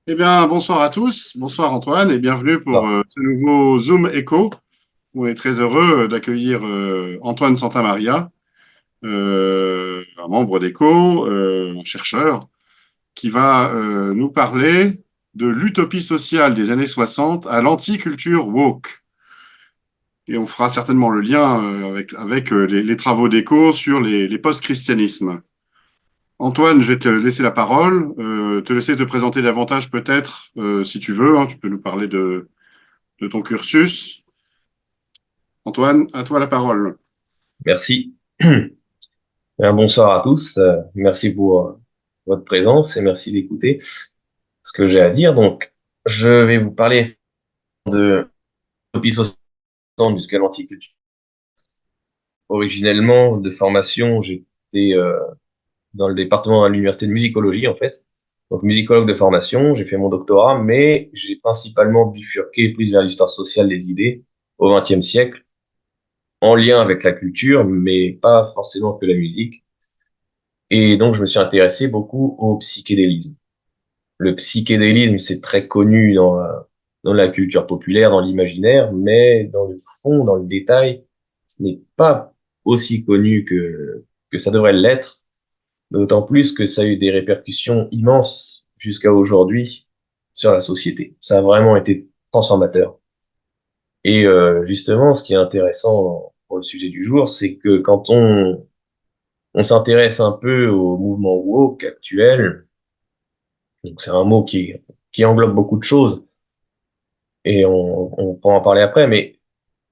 Eh bien, bonsoir à tous, bonsoir Antoine et bienvenue pour Alors, ce nouveau Zoom Echo. On est très heureux d'accueillir Antoine Santamaria, un membre d'Echo, un chercheur, qui va nous parler de l'utopie sociale des années 60 à l'anticulture woke. Et on fera certainement le lien avec les travaux d'Echo sur les post-christianismes. Antoine, je vais te laisser la parole, te laisser te présenter davantage peut-être, si tu veux, hein, tu peux nous parler de ton cursus. Antoine, à toi la parole. merci. Bonsoir à tous. Merci pour votre présence et merci d'écouter ce que j'ai à dire. Donc, je vais vous parler de l'utopie sociale jusqu'à l'anticulture. Originellement, de formation, j'étais dans le département à l'université de musicologie, en fait. Donc, musicologue de formation, j'ai fait mon doctorat, mais j'ai principalement bifurqué plus vers l'histoire sociale des idées au XXe siècle, en lien avec la culture, mais pas forcément que la musique. Et donc, je me suis intéressé beaucoup au psychédélisme. Le psychédélisme, c'est très connu dans la culture populaire, dans l'imaginaire, mais dans le fond, dans le détail, ce n'est pas aussi connu que ça devrait l'être, d'autant plus que ça a eu des répercussions immenses jusqu'à aujourd'hui sur la société. Ça a vraiment été transformateur. Et justement, ce qui est intéressant pour le sujet du jour, c'est que quand on s'intéresse un peu au mouvement woke actuel, donc c'est un mot qui englobe beaucoup de choses et on pourra en parler après, mais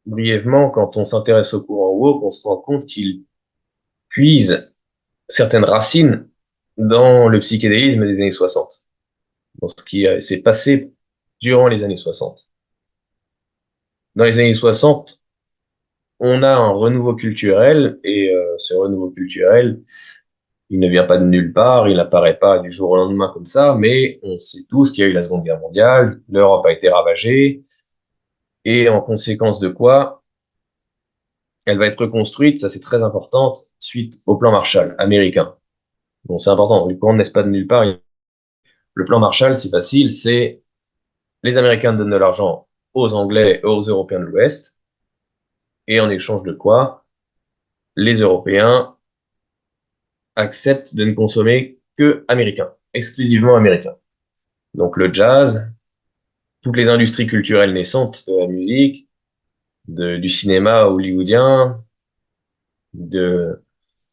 brièvement, quand on s'intéresse au courant woke, on se rend compte qu'il puise certaines racines dans le psychédélisme des années 60, dans ce qui s'est passé durant les années 60. Dans les années 60, on a un renouveau culturel et ce renouveau culturel, il ne vient pas de nulle part, il n'apparaît pas du jour au lendemain comme ça, mais on sait tous qu'il y a eu la Seconde Guerre mondiale, l'Europe a été ravagée, et en conséquence de quoi, elle va être reconstruite, ça c'est très important, suite au plan Marshall américain. Bon, c'est important, le plan n'est pas de nulle part. Le plan Marshall, c'est facile, c'est les Américains donnent de l'argent aux Anglais et aux Européens de l'Ouest, et en échange de quoi, les Européens acceptent de ne consommer que américain, exclusivement américain. Donc le jazz, toutes les industries culturelles naissantes de la musique, du cinéma hollywoodien, de,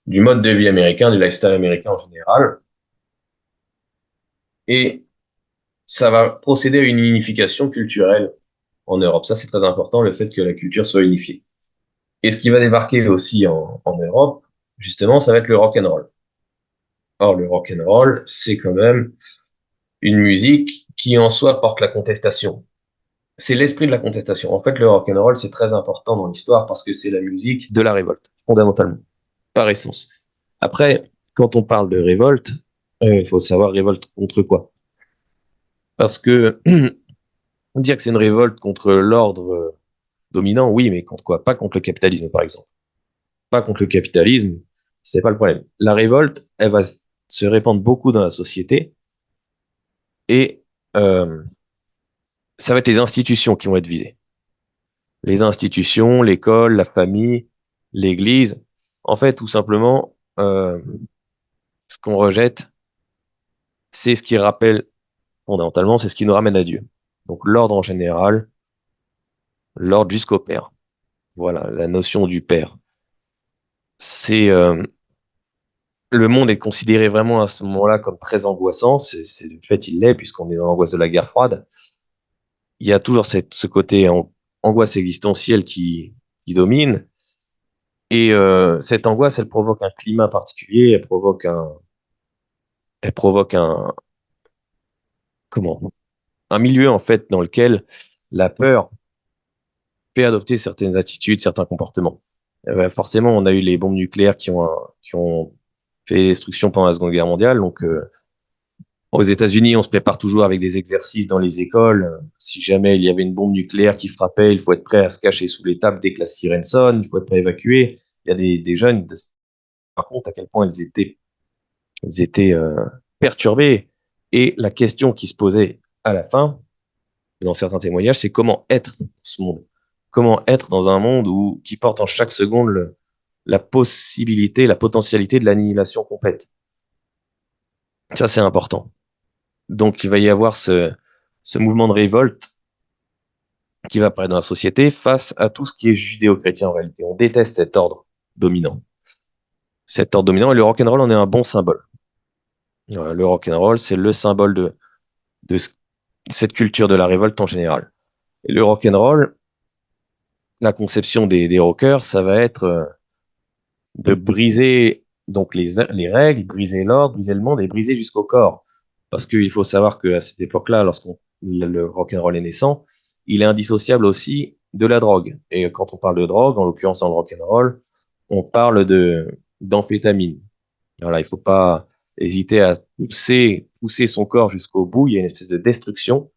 du mode de vie américain, du lifestyle américain en général, et ça va procéder à une unification culturelle en Europe. Ça, c'est très important, le fait que la culture soit unifiée. Et ce qui va débarquer aussi en Europe, justement, ça va être le rock and roll. Or, le rock and roll, c'est quand même une musique qui en soi porte la contestation. C'est l'esprit de la contestation. En fait, le rock and roll, c'est très important dans l'histoire parce que c'est la musique de la révolte, fondamentalement, par essence. Après, quand on parle de révolte, il faut savoir révolte contre quoi. Parce que dire que c'est une révolte contre l'ordre dominant, oui, mais contre quoi? Pas contre le capitalisme, par exemple. Pas contre le capitalisme, c'est pas le problème. La révolte, elle va se répandre beaucoup dans la société et euh, ça va être les institutions qui vont être visées. Les institutions, l'école, la famille, l'église. En fait, tout simplement, ce qu'on rejette, c'est ce qui rappelle, fondamentalement, c'est ce qui nous ramène à Dieu. Donc l'ordre en général, l'ordre jusqu'au Père. Voilà, la notion du Père. C'est le monde est considéré vraiment à ce moment-là comme très angoissant. De fait, il l'est puisqu'on est dans l'angoisse de la guerre froide. Il y a toujours ce côté angoisse existentielle qui domine. Et cette angoisse, elle provoque un climat particulier. Elle provoque comment? Un milieu en fait dans lequel la peur fait adopter certaines attitudes, certains comportements. Forcément, on a eu les bombes nucléaires qui ont fait des destructions pendant la Seconde Guerre mondiale. Donc, aux États-Unis, on se prépare toujours avec des exercices dans les écoles. Si jamais il y avait une bombe nucléaire qui frappait, il faut être prêt à se cacher sous les tables dès que la sirène sonne. Il faut être prêt à évacuer. Il y a des jeunes, par contre, à quel point ils étaient perturbés. Et la question qui se posait à la fin, dans certains témoignages, c'est comment être dans ce monde. Comment être dans un monde qui porte en chaque seconde la possibilité, la potentialité de l'annihilation complète. Ça, c'est important. Donc, il va y avoir ce mouvement de révolte qui va apparaître dans la société face à tout ce qui est judéo-chrétien en réalité. On déteste cet ordre dominant. Cet ordre dominant, et le rock'n'roll en est un bon symbole. Voilà, le rock'n'roll, c'est le symbole de cette culture de la révolte en général. Et le rock'n'roll, la conception des rockers, ça va être de briser donc les règles, briser l'ordre, briser le monde et briser jusqu'au corps. Parce qu'il faut savoir qu'à cette époque-là, le rock'n'roll est naissant, il est indissociable aussi de la drogue. Et quand on parle de drogue, en l'occurrence dans le rock'n'roll, on parle d'amphétamine. Voilà, il faut pas hésiter à pousser son corps jusqu'au bout. Il y a une espèce de destruction.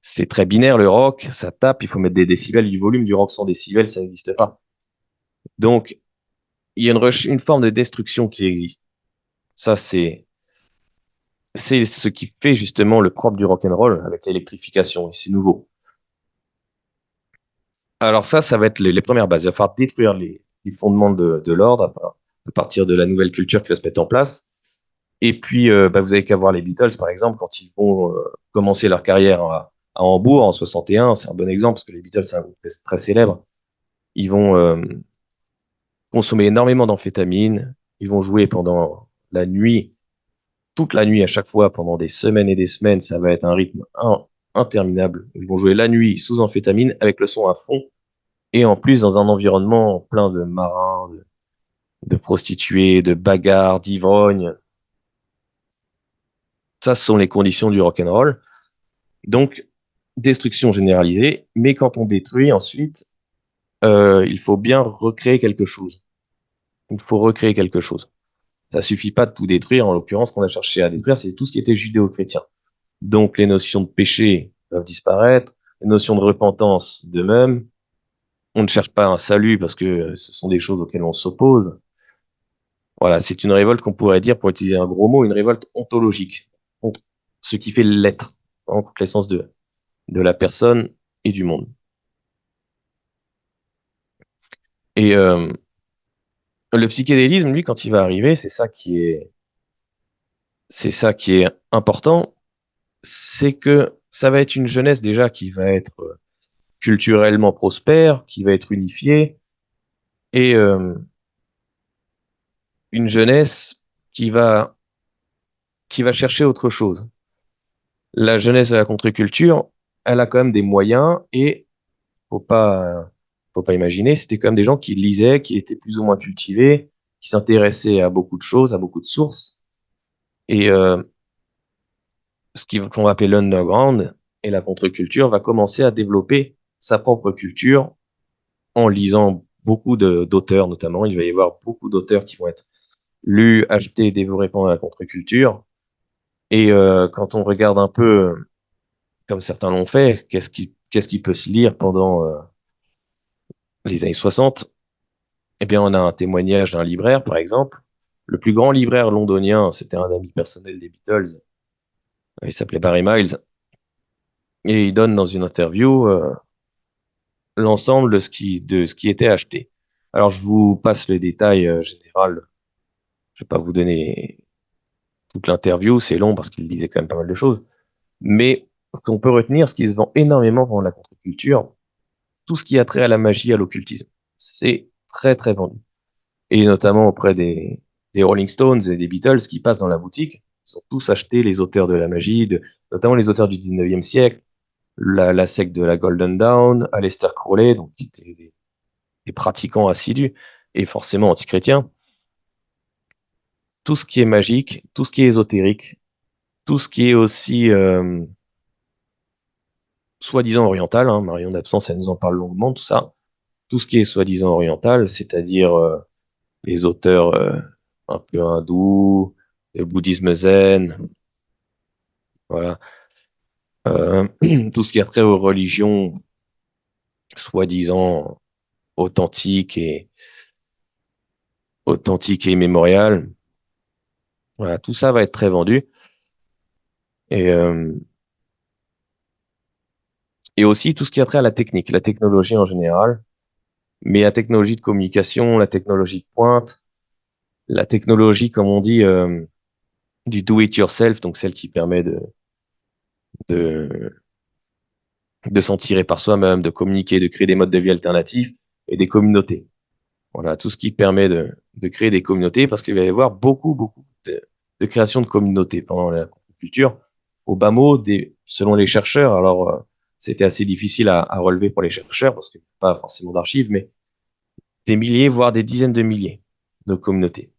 C'est très binaire le rock, ça tape, il faut mettre des décibels, du volume du rock sans décibels, ça n'existe pas. Donc, il y a une forme de destruction qui existe. Ça, c'est ce qui fait justement le propre du rock'n'roll avec l'électrification, et c'est nouveau. Alors ça va être les premières bases. Il va falloir détruire les fondements de l'ordre à partir de la nouvelle culture qui va se mettre en place. Et puis, vous avez qu'à voir les Beatles, par exemple, quand ils vont commencer leur carrière à Hambourg en 61, c'est un bon exemple parce que les Beatles, c'est un groupe très célèbre. Ils vont consommer énormément d'amphétamines, ils vont jouer pendant la nuit, toute la nuit à chaque fois, pendant des semaines et des semaines, ça va être un rythme interminable. Ils vont jouer la nuit sous amphétamine avec le son à fond et en plus dans un environnement plein de marins, de prostituées, de bagarres, d'ivrognes. Ça, ce sont les conditions du rock'n'roll. Donc, destruction généralisée, mais quand on détruit ensuite, il faut bien recréer quelque chose. Il faut recréer quelque chose. Ça suffit pas de tout détruire. En l'occurrence, ce qu'on a cherché à détruire, c'est tout ce qui était judéo-chrétien. Donc, les notions de péché doivent disparaître, les notions de repentance de même. On ne cherche pas un salut parce que ce sont des choses auxquelles on s'oppose. Voilà, c'est une révolte qu'on pourrait dire, pour utiliser un gros mot, une révolte ontologique, contre ce qui fait l'être, contre l'essence de la personne et du monde. Et le psychédélisme, lui, quand il va arriver, c'est ça qui est important, c'est que ça va être une jeunesse déjà qui va être culturellement prospère, qui va être unifiée, et une jeunesse qui va, qui va chercher autre chose. La jeunesse de la contre-culture, elle a quand même des moyens et faut pas, faut pas imaginer, c'était quand même des gens qui lisaient, qui étaient plus ou moins cultivés, qui s'intéressaient à beaucoup de choses, à beaucoup de sources. Et qu'on va appeler l'underground et la contre-culture va commencer à développer sa propre culture en lisant beaucoup d'auteurs, notamment. Il va y avoir beaucoup d'auteurs qui vont être lus, achetés, dévorés pendant la contre-culture. Et quand on regarde un peu, comme certains l'ont fait, qu'est-ce qui peut se lire pendant les années 60? Eh bien, on a un témoignage d'un libraire, par exemple. Le plus grand libraire londonien, c'était un ami personnel des Beatles. Il s'appelait Barry Miles. Et il donne dans une interview l'ensemble de ce qui était acheté. Alors, je vous passe le détail général. Je vais pas vous donner toute l'interview, c'est long parce qu'il disait quand même pas mal de choses. Mais ce qu'on peut retenir, ce qui se vend énormément pendant la contre-culture, tout ce qui a trait à la magie, à l'occultisme. C'est très, très vendu. Et notamment auprès des Rolling Stones et des Beatles qui passent dans la boutique. Ils ont tous acheté les auteurs de la magie, notamment les auteurs du 19e siècle, la secte de la Golden Dawn, Aleister Crowley, donc qui étaient des pratiquants assidus et forcément antichrétiens. Tout ce qui est magique, tout ce qui est ésotérique, tout ce qui est aussi soi-disant oriental, hein, Marion d'Absence, elle nous en parle longuement, tout ça, tout ce qui est soi-disant oriental, c'est-à-dire les auteurs un peu hindous, le bouddhisme zen, voilà, euh, tout ce qui a trait aux religions soi-disant authentiques et immémoriales, voilà, tout ça va être très vendu. Et et aussi tout ce qui a trait à la technique, la technologie en général, mais la technologie de communication, la technologie de pointe, la technologie, comme on dit, du do it yourself, donc celle qui permet de, de s'en tirer par soi-même, de communiquer, de créer des modes de vie alternatifs et des communautés. Voilà, tout ce qui permet de créer des communautés, parce qu'il va y avoir beaucoup de création de communautés pendant la culture. Au bas mot, selon les chercheurs, alors c'était assez difficile à relever pour les chercheurs, parce qu'il n'y a pas forcément d'archives, mais des milliers, voire des dizaines de milliers de communautés.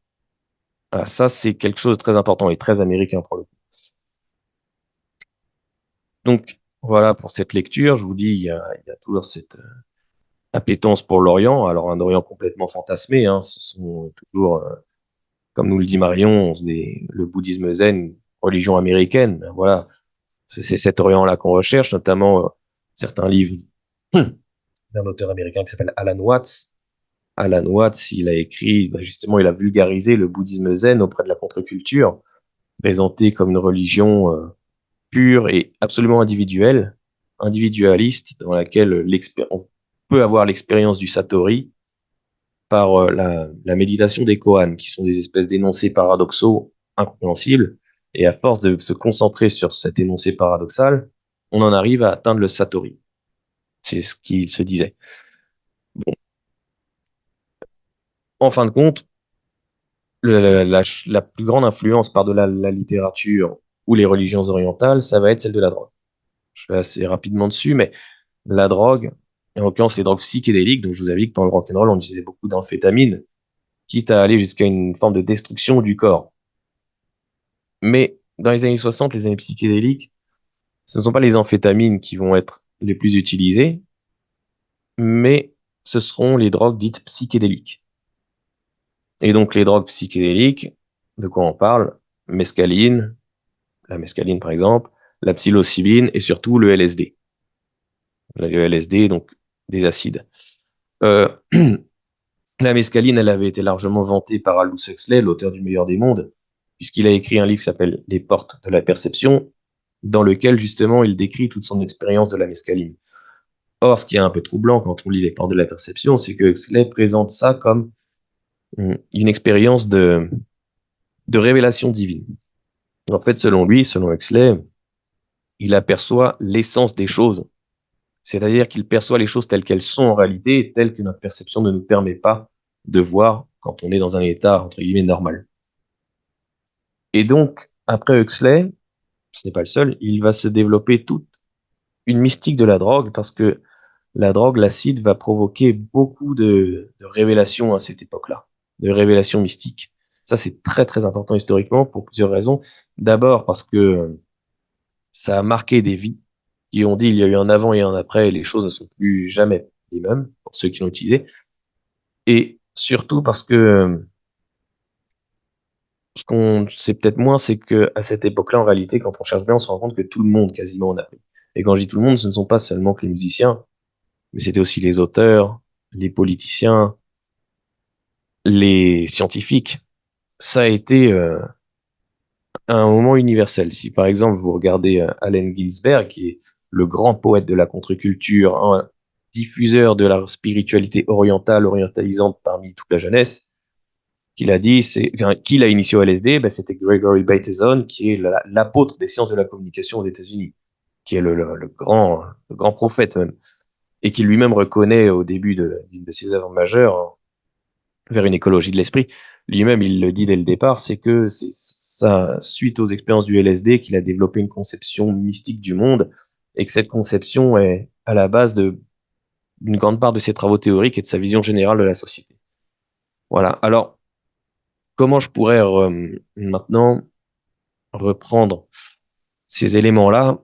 Ah, ça, c'est quelque chose de très important et très américain pour le coup. Donc, voilà pour cette lecture. Je vous dis, il y a toujours cette appétence pour l'Orient. Alors, un Orient complètement fantasmé, hein. Ce sont toujours, comme nous le dit Marion, le bouddhisme zen, religion américaine. Voilà, c'est cet Orient-là qu'on recherche, notamment certains livres d'un auteur américain qui s'appelle Alan Watts. Alan Watts, il a écrit, justement, il a vulgarisé le bouddhisme zen auprès de la contre-culture, présenté comme une religion pure et absolument individuelle, individualiste, dans laquelle on peut avoir l'expérience du Satori par la méditation des koans, qui sont des espèces d'énoncés paradoxaux incompréhensibles. Et à force de se concentrer sur cet énoncé paradoxal, on en arrive à atteindre le Satori. C'est ce qu'il se disait. Bon. En fin de compte, la plus grande influence par-delà la littérature ou les religions orientales, ça va être celle de la drogue. Je vais assez rapidement dessus, mais la drogue, et en l'occurrence les drogues psychédéliques, donc je vous avais dit que dans le rock'n'roll, on utilisait beaucoup d'amphétamines, quitte à aller jusqu'à une forme de destruction du corps. Mais dans les années 60, les années psychédéliques, ce ne sont pas les amphétamines qui vont être les plus utilisées, mais ce seront les drogues dites psychédéliques. Et donc les drogues psychédéliques, de quoi on parle? Mescaline, la mescaline par exemple, la psilocybine et surtout le LSD. Le LSD, donc des acides. Euh, La mescaline, elle avait été largement vantée par Aldous Huxley, l'auteur du Meilleur des mondes, puisqu'il a écrit un livre qui s'appelle Les portes de la perception, dans lequel justement il décrit toute son expérience de la mescaline. Or, ce qui est un peu troublant quand on lit Les portes de la perception, c'est que Huxley présente ça comme une expérience de révélation divine. En fait, selon lui, selon Huxley, il aperçoit l'essence des choses, c'est-à-dire qu'il perçoit les choses telles qu'elles sont en réalité, telles que notre perception ne nous permet pas de voir quand on est dans un état, entre guillemets, normal. Et donc, après Huxley, ce n'est pas le seul, il va se développer toute une mystique de la drogue, parce que la drogue, l'acide, va provoquer beaucoup de révélations à cette époque-là, de révélations mystiques. Ça, c'est très, très important historiquement pour plusieurs raisons. D'abord, parce que ça a marqué des vies qui ont dit il y a eu un avant et un après, et les choses ne sont plus jamais les mêmes pour ceux qui l'ont utilisé. Et surtout parce que ce qu'on sait peut-être moins, c'est que à cette époque-là, en réalité, quand on cherche bien, on se rend compte que tout le monde quasiment en a pris. Et quand je dis tout le monde, ce ne sont pas seulement que les musiciens, mais c'était aussi les auteurs, les politiciens, les scientifiques. Ça a été un moment universel. Si par exemple vous regardez Allen Ginsberg, qui est le grand poète de la contre-culture, un diffuseur de la spiritualité orientale, orientalisante parmi toute la jeunesse, qu'il a dit, enfin, qui l'a initié au LSD, ben, c'était Gregory Bateson, qui est l'apôtre des sciences de la communication aux États-Unis, qui est le grand prophète même, et qui lui-même reconnaît au début d'une de ses œuvres majeures, hein, vers une écologie de l'esprit. Lui-même, il le dit dès le départ, c'est que c'est ça, suite aux expériences du LSD, qu'il a développé une conception mystique du monde, et que cette conception est à la base d'une grande part de ses travaux théoriques et de sa vision générale de la société. Voilà. Alors, comment je pourrais maintenant reprendre ces éléments-là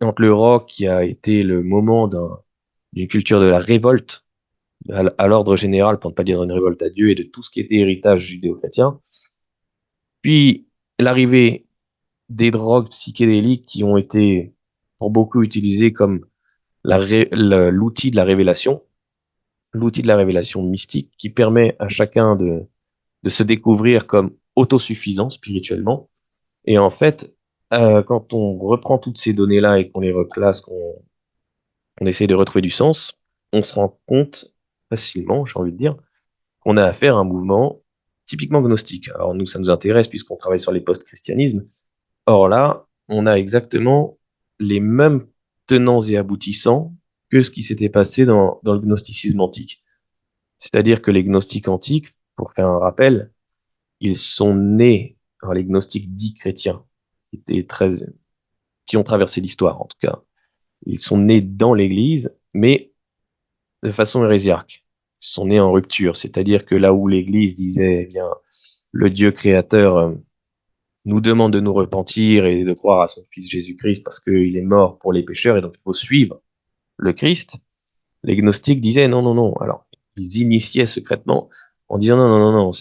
entre le rock qui a été le moment d'une culture de la révolte à l'ordre général, pour ne pas dire une révolte à Dieu et de tout ce qui était héritage judéo-chrétien, puis l'arrivée des drogues psychédéliques qui ont été pour beaucoup utilisées comme l'outil de la révélation mystique qui permet à chacun de se découvrir comme autosuffisant spirituellement. Et en fait, quand on reprend toutes ces données-là et qu'on les reclasse, on essaie de retrouver du sens, on se rend compte facilement, j'ai envie de dire, qu'on a affaire à un mouvement typiquement gnostique. Alors nous, ça nous intéresse puisqu'on travaille sur les post-christianismes. Or là, on a exactement les mêmes tenants et aboutissants que ce qui s'était passé dans le gnosticisme antique. C'est-à-dire que les gnostiques antiques, pour faire un rappel, ils sont nés, alors les gnostiques dits chrétiens, qui étaient qui ont traversé l'histoire en tout cas. Ils sont nés dans l'Église, mais de façon hérésiarque. Ils sont nés en rupture, c'est-à-dire que là où l'Église disait, eh bien, le Dieu créateur nous demande de nous repentir et de croire à son Fils Jésus-Christ parce qu'il est mort pour les pécheurs et donc il faut suivre le Christ, les gnostiques disaient non, non, non. Alors, ils initiaient secrètement en disant non, non, non, non,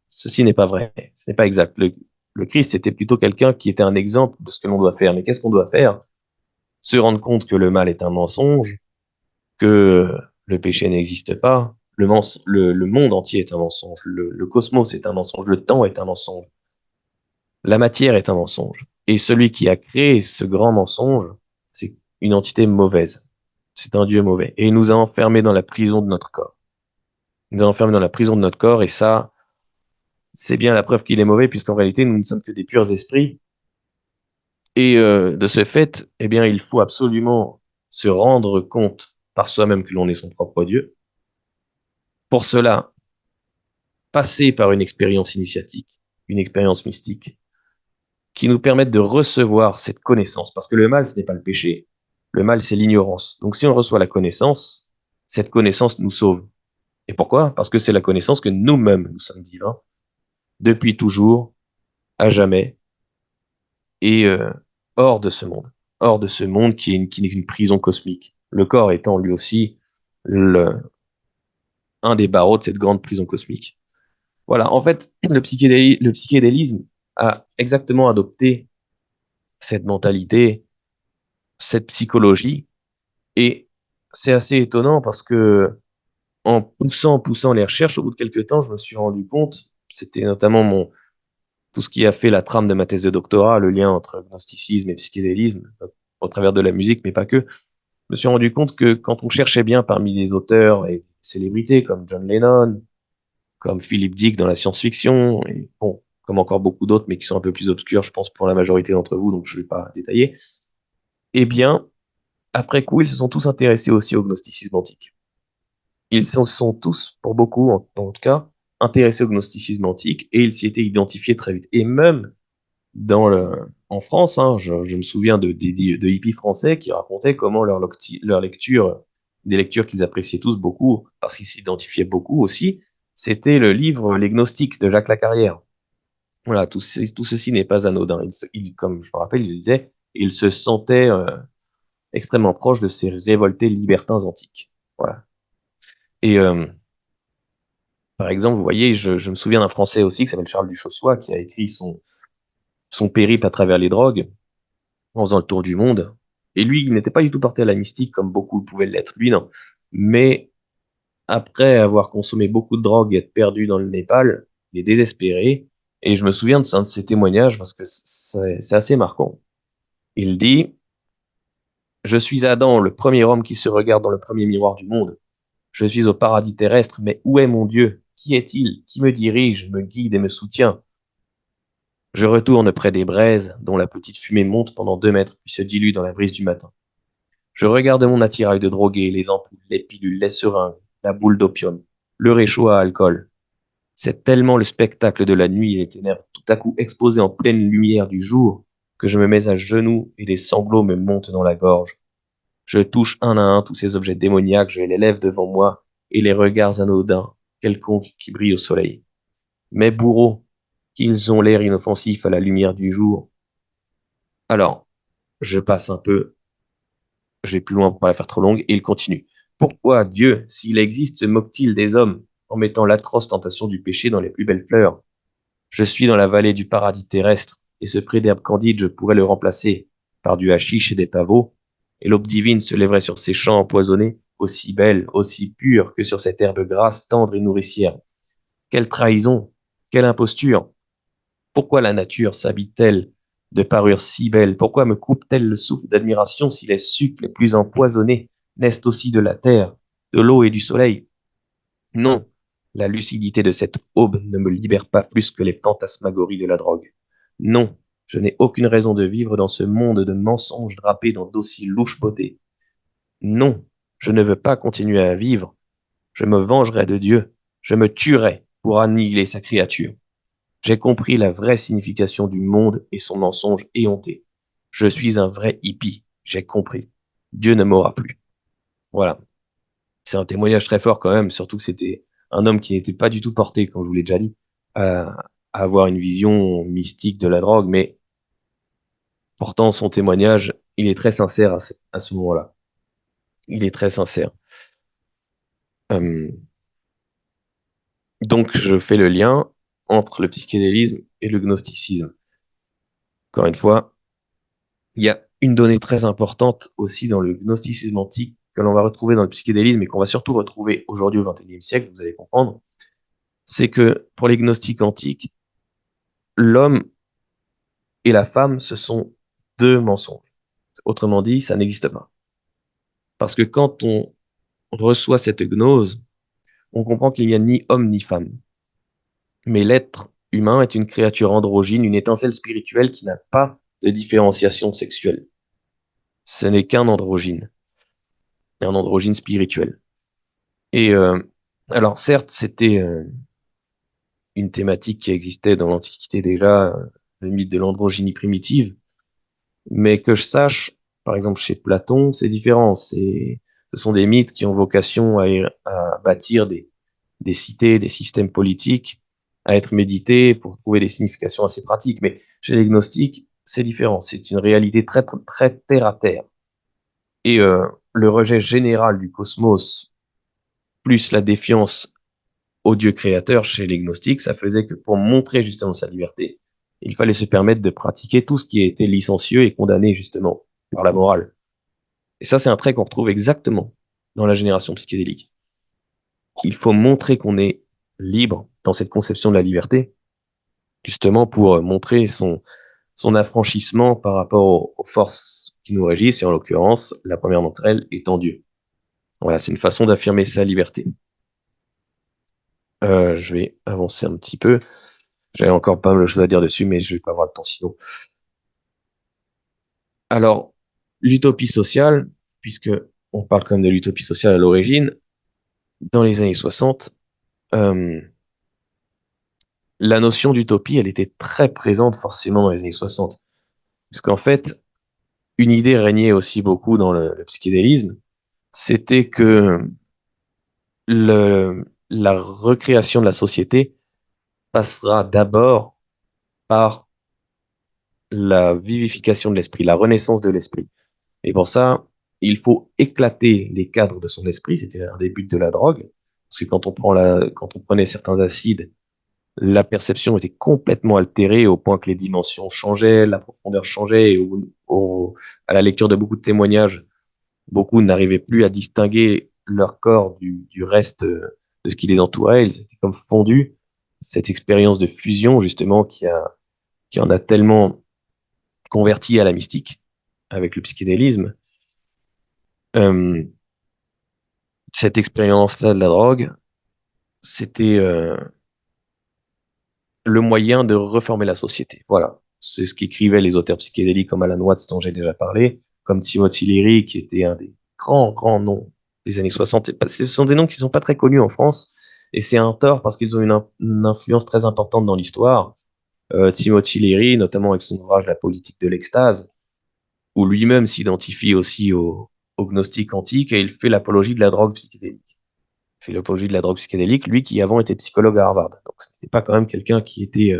ceci n'est pas vrai, ce n'est pas exact. Le Christ était plutôt quelqu'un qui était un exemple de ce que l'on doit faire. Mais qu'est-ce qu'on doit faire? Se rendre compte que le mal est un mensonge, que le péché n'existe pas, le monde entier est un mensonge, le cosmos est un mensonge, le temps est un mensonge, la matière est un mensonge. Et celui qui a créé ce grand mensonge, c'est une entité mauvaise. C'est un Dieu mauvais. Et il nous a enfermés dans la prison de notre corps. Il nous a enfermés dans la prison de notre corps, et ça, c'est bien la preuve qu'il est mauvais, puisqu'en réalité, nous ne sommes que des purs esprits. Et de ce fait, eh bien, il faut absolument se rendre compte par soi-même que l'on est son propre Dieu. Pour cela, passer par une expérience initiatique, une expérience mystique, qui nous permette de recevoir cette connaissance. Parce que le mal, ce n'est pas le péché. Le mal, c'est l'ignorance. Donc si on reçoit la connaissance, cette connaissance nous sauve. Et pourquoi? Parce que c'est la connaissance que nous-mêmes, nous sommes divins, depuis toujours, à jamais, et hors de ce monde. Hors de ce monde qui n'est qu'une prison cosmique. Le corps étant lui aussi le, un des barreaux de cette grande prison cosmique. Voilà, en fait, le psychédélisme a exactement adopté cette mentalité, cette psychologie, et c'est assez étonnant parce que poussant les recherches, au bout de quelques temps, je me suis rendu compte, c'était notamment tout ce qui a fait la trame de ma thèse de doctorat, le lien entre gnosticisme et psychédélisme, au travers de la musique, mais pas que. Je me suis rendu compte que quand on cherchait bien parmi les auteurs et célébrités comme John Lennon, comme Philip Dick dans la science-fiction, et bon, comme encore beaucoup d'autres, mais qui sont un peu plus obscurs, je pense, pour la majorité d'entre vous, donc je ne vais pas détailler, eh bien, après coup, ils se sont tous intéressés aussi au gnosticisme antique. Ils se sont tous, pour beaucoup en tout cas, intéressés au gnosticisme antique et ils s'y étaient identifiés très vite. Et même en France, hein, je me souviens de hippies français qui racontaient comment leur lecture, des lectures qu'ils appréciaient tous beaucoup, parce qu'ils s'identifiaient beaucoup aussi, c'était le livre Les Gnostiques de Jacques Lacarrière. Voilà, tout ceci n'est pas anodin. Comme je me rappelle, il disait, il se sentait extrêmement proche de ces révoltés libertins antiques. Voilà. Et par exemple, vous voyez, je me souviens d'un Français aussi qui s'appelle Charles Duchossois, qui a écrit son périple à travers les drogues, en faisant le tour du monde. Et lui, il n'était pas du tout porté à la mystique comme beaucoup pouvaient l'être. Lui, non. Mais après avoir consommé beaucoup de drogue et être perdu dans le Népal, il est désespéré. Et je me souviens de de ses témoignages parce que c'est assez marquant. Il dit, je suis Adam, le premier homme qui se regarde dans le premier miroir du monde. Je suis au paradis terrestre, mais où est mon Dieu? Qui est-il? Qui me dirige, me guide et me soutient? Je retourne près des braises, dont la petite fumée monte pendant 2 mètres, puis se dilue dans la brise du matin. Je regarde mon attirail de drogué, les ampoules, les pilules, les seringues, la boule d'opium, le réchaud à alcool. C'est tellement le spectacle de la nuit et les ténèbres tout à coup exposés en pleine lumière du jour que je me mets à genoux et des sanglots me montent dans la gorge. Je touche un à un tous ces objets démoniaques, je les lève devant moi et les regards anodins, quelconques qui brillent au soleil. Mes bourreaux, qu'ils ont l'air inoffensifs à la lumière du jour. Alors, je passe un peu, je vais plus loin pour pas la faire trop longue, et il continue. Pourquoi Dieu, s'il existe, se moque-t-il des hommes en mettant l'atroce tentation du péché dans les plus belles fleurs? Je suis dans la vallée du paradis terrestre, et ce pré d'herbe candide, je pourrais le remplacer par du hashish et des pavots, et l'aube divine se lèverait sur ces champs empoisonnés, aussi belle, aussi pure que sur cette herbe grasse, tendre et nourricière. Quelle trahison, quelle imposture! Pourquoi la nature s'habille-t-elle de parures si belles? Pourquoi me coupe-t-elle le souffle d'admiration si les sucs les plus empoisonnés naissent aussi de la terre, de l'eau et du soleil. Non, la lucidité de cette aube ne me libère pas plus que les fantasmagories de la drogue. Non, je n'ai aucune raison de vivre dans ce monde de mensonges drapés dans d'aussi louches beautés. Non, je ne veux pas continuer à vivre. Je me vengerai de Dieu. Je me tuerai pour annihiler sa créature. J'ai compris la vraie signification du monde et son mensonge éhonté. Je suis un vrai hippie. J'ai compris. Dieu ne m'aura plus. Voilà. C'est un témoignage très fort quand même, surtout que c'était un homme qui n'était pas du tout porté, comme je vous l'ai déjà dit, à avoir une vision mystique de la drogue, mais pourtant son témoignage, il est très sincère à ce moment-là. Il est très sincère. Euh, donc je fais le lien entre le psychédélisme et le gnosticisme. Encore une fois, il y a une donnée très importante aussi dans le gnosticisme antique que l'on va retrouver dans le psychédélisme et qu'on va surtout retrouver aujourd'hui au XXIe siècle, vous allez comprendre, c'est que pour les gnostiques antiques, l'homme et la femme, ce sont deux mensonges. Autrement dit, ça n'existe pas. Parce que quand on reçoit cette gnose, on comprend qu'il n'y a ni homme ni femme. Mais l'être humain est une créature androgyne, une étincelle spirituelle qui n'a pas de différenciation sexuelle. Ce n'est qu'un androgyne, un androgyne spirituel. Et alors certes, c'était une thématique qui existait dans l'Antiquité déjà, le mythe de l'androgynie primitive, mais que je sache, par exemple chez Platon, c'est différent. Ce sont des mythes qui ont vocation à bâtir des cités, des systèmes politiques, à être médités pour trouver des significations assez pratiques. Mais chez les gnostiques, c'est différent. C'est une réalité très, très, très terre à terre. Et le rejet général du cosmos, plus la défiance au Dieu créateur chez les gnostiques, ça faisait que pour montrer justement sa liberté, il fallait se permettre de pratiquer tout ce qui était licencieux et condamné justement par la morale. Et ça, c'est un trait qu'on retrouve exactement dans la génération psychédélique. Il faut montrer qu'on est libre dans cette conception de la liberté, justement pour montrer son affranchissement par rapport aux forces qui nous régissent, et en l'occurrence, la première d'entre elles étant Dieu. Voilà, c'est une façon d'affirmer sa liberté. Je vais avancer un petit peu. J'avais encore pas mal de choses à dire dessus, mais je vais pas avoir le temps sinon. Alors, l'utopie sociale, puisque on parle quand même de l'utopie sociale à l'origine, dans les années 60, euh, la notion d'utopie, elle était très présente forcément dans les années 60. Puisqu'en fait, une idée régnait aussi beaucoup dans le psychédélisme, c'était que la recréation de la société passera d'abord par la vivification de l'esprit, la renaissance de l'esprit. Et pour ça, il faut éclater les cadres de son esprit. C'était un des buts de la drogue. Parce que quand on prenait certains acides, la perception était complètement altérée au point que les dimensions changeaient, la profondeur changeait. Et à la lecture de beaucoup de témoignages, beaucoup n'arrivaient plus à distinguer leur corps du reste de ce qui les entourait. Ils étaient comme fondus. Cette expérience de fusion, justement, qui en a tellement converti à la mystique avec le psychédélisme. Euh, cette expérience-là de la drogue, c'était le moyen de reformer la société. Voilà. C'est ce qu'écrivaient les auteurs psychédéliques comme Alan Watts, dont j'ai déjà parlé, comme Timothy Leary, qui était un des grands, grands noms des années 60. Ce sont des noms qui ne sont pas très connus en France, et c'est un tort parce qu'ils ont une influence très importante dans l'histoire. Timothy Leary, notamment avec son ouvrage La politique de l'extase, où lui-même s'identifie aussi au gnostique antique, et il fait l'apologie de la drogue psychédélique. Fait l'apologie de la drogue psychédélique, lui qui avant était psychologue à Harvard. Donc c'était pas quand même quelqu'un qui était,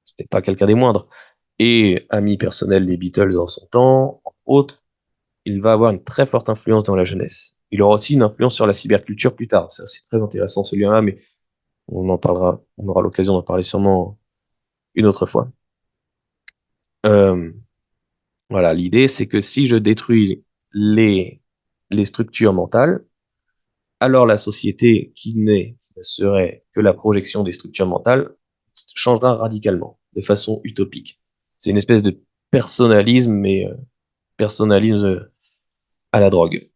c'était pas quelqu'un des moindres. Et ami personnel des Beatles en son temps, entre autres, il va avoir une très forte influence dans la jeunesse. Il aura aussi une influence sur la cyberculture plus tard. Ça, c'est très intéressant ce lien-là, mais on en parlera, on aura l'occasion d'en parler sûrement une autre fois. Euh, voilà, l'idée c'est que si je détruis les, les structures mentales, alors la société qui ne serait que la projection des structures mentales changera radicalement, de façon utopique. C'est une espèce de personnalisme, mais personnalisme à la drogue.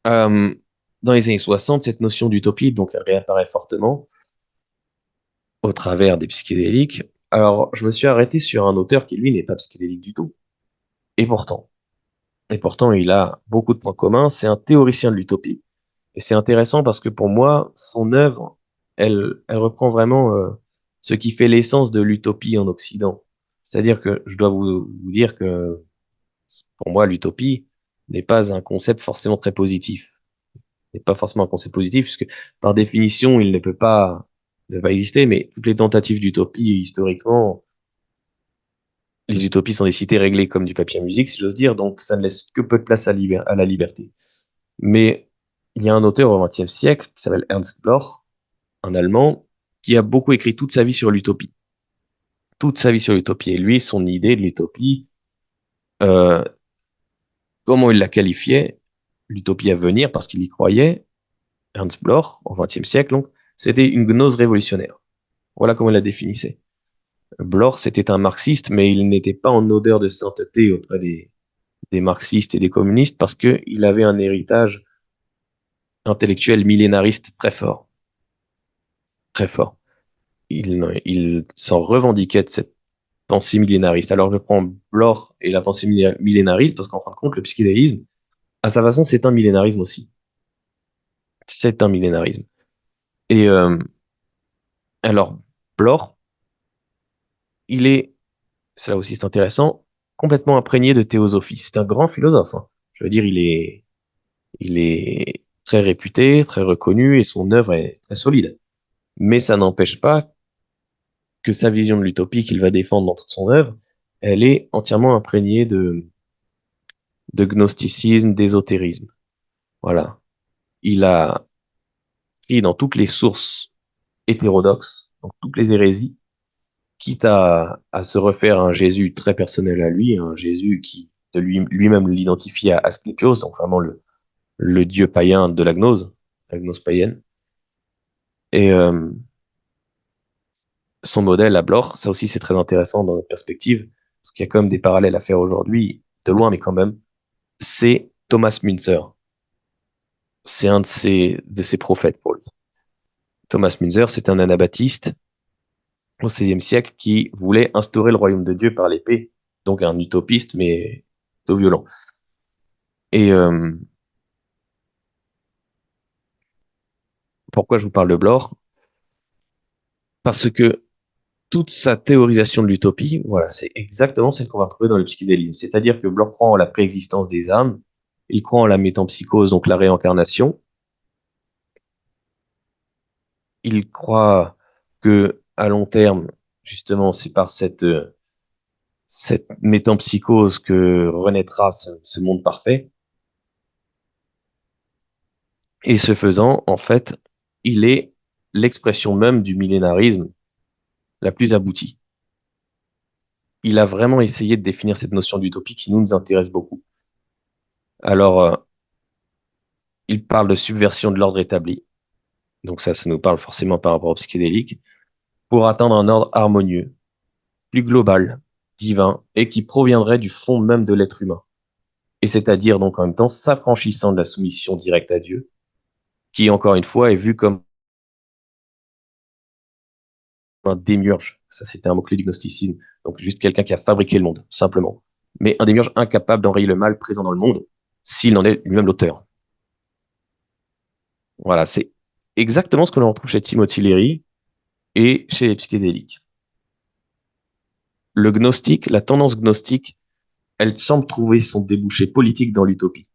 Euh, dans les années 60, cette notion d'utopie donc elle réapparaît fortement au travers des psychédéliques. Alors, je me suis arrêté sur un auteur qui, lui, n'est pas psychédélique du tout. Et pourtant, il a beaucoup de points communs. C'est un théoricien de l'utopie. Et c'est intéressant parce que pour moi, son œuvre, elle reprend vraiment ce qui fait l'essence de l'utopie en Occident. C'est-à-dire que je dois vous dire que pour moi, l'utopie n'est pas un concept forcément très positif. N'est pas forcément un concept positif, puisque par définition, il ne peut pas exister, mais toutes les tentatives d'utopie, historiquement, les utopies sont des cités réglées comme du papier à musique, si j'ose dire, donc ça ne laisse que peu de place à la liberté. Mais il y a un auteur au XXe siècle qui s'appelle Ernst Bloch, un Allemand, qui a beaucoup écrit toute sa vie sur l'utopie. Toute sa vie sur l'utopie. Et lui, son idée de l'utopie, euh, comment il la qualifiait, l'utopie à venir, parce qu'il y croyait, Ernst Bloch, au XXe siècle, donc, c'était une gnose révolutionnaire. Voilà comment il la définissait. Bloch, c'était un marxiste, mais il n'était pas en odeur de sainteté auprès des marxistes et des communistes parce qu'il avait un héritage intellectuel millénariste très fort. Très fort. Il s'en revendiquait de cette pensée millénariste. Alors je prends Bloch et la pensée millénariste parce qu'en fin de compte, le psychédélisme, à sa façon, c'est un millénarisme aussi. C'est un millénarisme. Et alors, Bloch, il est, ça aussi c'est intéressant, complètement imprégné de théosophie. C'est un grand philosophe, hein. Je veux dire, il est très réputé, très reconnu et son œuvre est très solide. Mais ça n'empêche pas que sa vision de l'utopie qu'il va défendre dans toute son œuvre, elle est entièrement imprégnée de gnosticisme, d'ésotérisme. Voilà. Il a pris dans toutes les sources hétérodoxes, donc toutes les hérésies, quitte à se refaire à un Jésus très personnel à lui, un Jésus qui de lui-même l'identifie à Asclépios, donc vraiment le dieu païen de la gnose païenne. Et son modèle à Bloch, ça aussi c'est très intéressant dans notre perspective, parce qu'il y a quand même des parallèles à faire aujourd'hui, de loin mais quand même, c'est Thomas Müntzer. C'est un de ses prophètes pour lui. Thomas Müntzer, c'est un anabaptiste au XVIe siècle qui voulait instaurer le royaume de Dieu par l'épée, donc un utopiste mais plutôt violent. Et pourquoi je vous parle de Bloch? Parce que toute sa théorisation de l'utopie, voilà, c'est exactement celle qu'on va retrouver dans le psychédélisme. C'est-à-dire que Bloch croit en la préexistence des âmes, il croit en la métempsychose, donc la réincarnation. Il croit que à long terme, justement, c'est par cette métempsychose que renaîtra ce monde parfait. Et ce faisant, en fait, il est l'expression même du millénarisme la plus aboutie. Il a vraiment essayé de définir cette notion d'utopie qui nous intéresse beaucoup. Alors, il parle de subversion de l'ordre établi. Donc ça nous parle forcément par rapport au psychédélique, pour atteindre un ordre harmonieux, plus global, divin, et qui proviendrait du fond même de l'être humain. Et c'est-à-dire donc en même temps s'affranchissant de la soumission directe à Dieu, qui encore une fois est vu comme un démiurge. Ça, c'était un mot-clé du gnosticisme. Donc juste quelqu'un qui a fabriqué le monde, simplement. Mais un démiurge incapable d'enrayer le mal présent dans le monde, s'il en est lui-même l'auteur. Voilà, c'est exactement ce que l'on retrouve chez Timothy Leary et chez les psychédéliques. Le gnostique, la tendance gnostique, elle semble trouver son débouché politique dans l'utopie.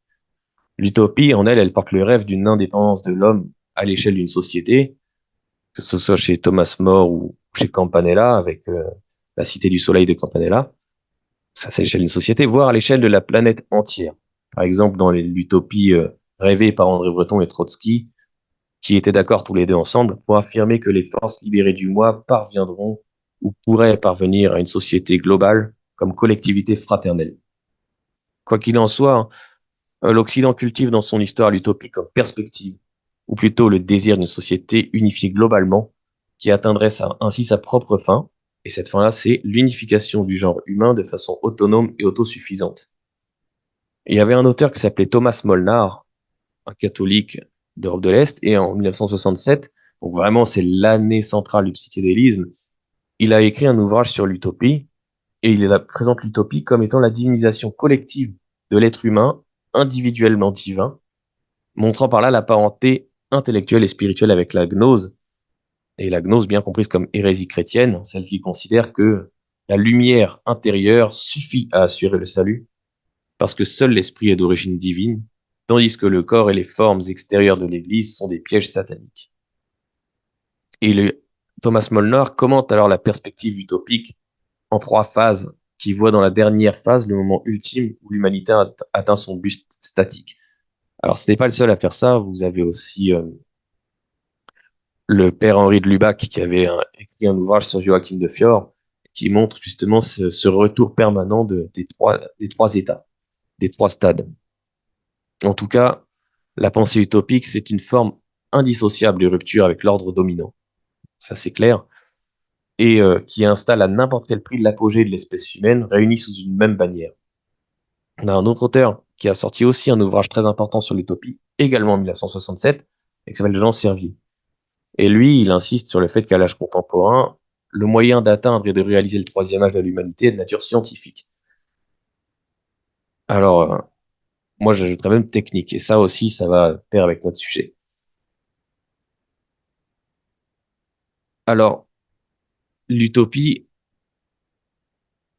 L'utopie, en elle, elle porte le rêve d'une indépendance de l'homme à l'échelle d'une société, que ce soit chez Thomas More ou chez Campanella, avec la Cité du Soleil de Campanella. Ça, c'est à l'échelle d'une société, voire à l'échelle de la planète entière. Par exemple, dans l'utopie rêvée par André Breton et Trotsky, qui étaient d'accord tous les deux ensemble pour affirmer que les forces libérées du moi parviendront ou pourraient parvenir à une société globale comme collectivité fraternelle. Quoi qu'il en soit, l'Occident cultive dans son histoire l'utopie comme perspective, ou plutôt le désir d'une société unifiée globalement, qui atteindrait ainsi sa propre fin, et cette fin-là, c'est l'unification du genre humain de façon autonome et autosuffisante. Et il y avait un auteur qui s'appelait Thomas Molnar, un catholique d'Europe de l'Est, et en 1967, donc vraiment c'est l'année centrale du psychédélisme, il a écrit un ouvrage sur l'utopie, et présente l'utopie comme étant la divinisation collective de l'être humain, individuellement divin, montrant par là la parenté intellectuelle et spirituelle avec la gnose, et la gnose bien comprise comme hérésie chrétienne, celle qui considère que la lumière intérieure suffit à assurer le salut, parce que seul l'esprit est d'origine divine, tandis que le corps et les formes extérieures de l'Église sont des pièges sataniques. Et Thomas Molnar commente alors la perspective utopique en trois phases, qui voit dans la dernière phase le moment ultime où l'humanité atteint son but statique. Alors, ce n'est pas le seul à faire ça. Vous avez aussi le père Henri de Lubac qui avait écrit un ouvrage sur Joachim de Fior qui montre justement ce retour permanent des trois états, des trois stades. En tout cas, la pensée utopique, c'est une forme indissociable de rupture avec l'ordre dominant. Ça, c'est clair. Et qui installe à n'importe quel prix l'apogée de l'espèce humaine réunie sous une même bannière. On a un autre auteur qui a sorti aussi un ouvrage très important sur l'utopie, également en 1967, et qui s'appelle Jean Servier. Et lui, il insiste sur le fait qu'à l'âge contemporain, le moyen d'atteindre et de réaliser le troisième âge de l'humanité est de nature scientifique. Alors, moi, j'ajouterais même technique, et ça aussi, ça va pair avec notre sujet. Alors, l'utopie,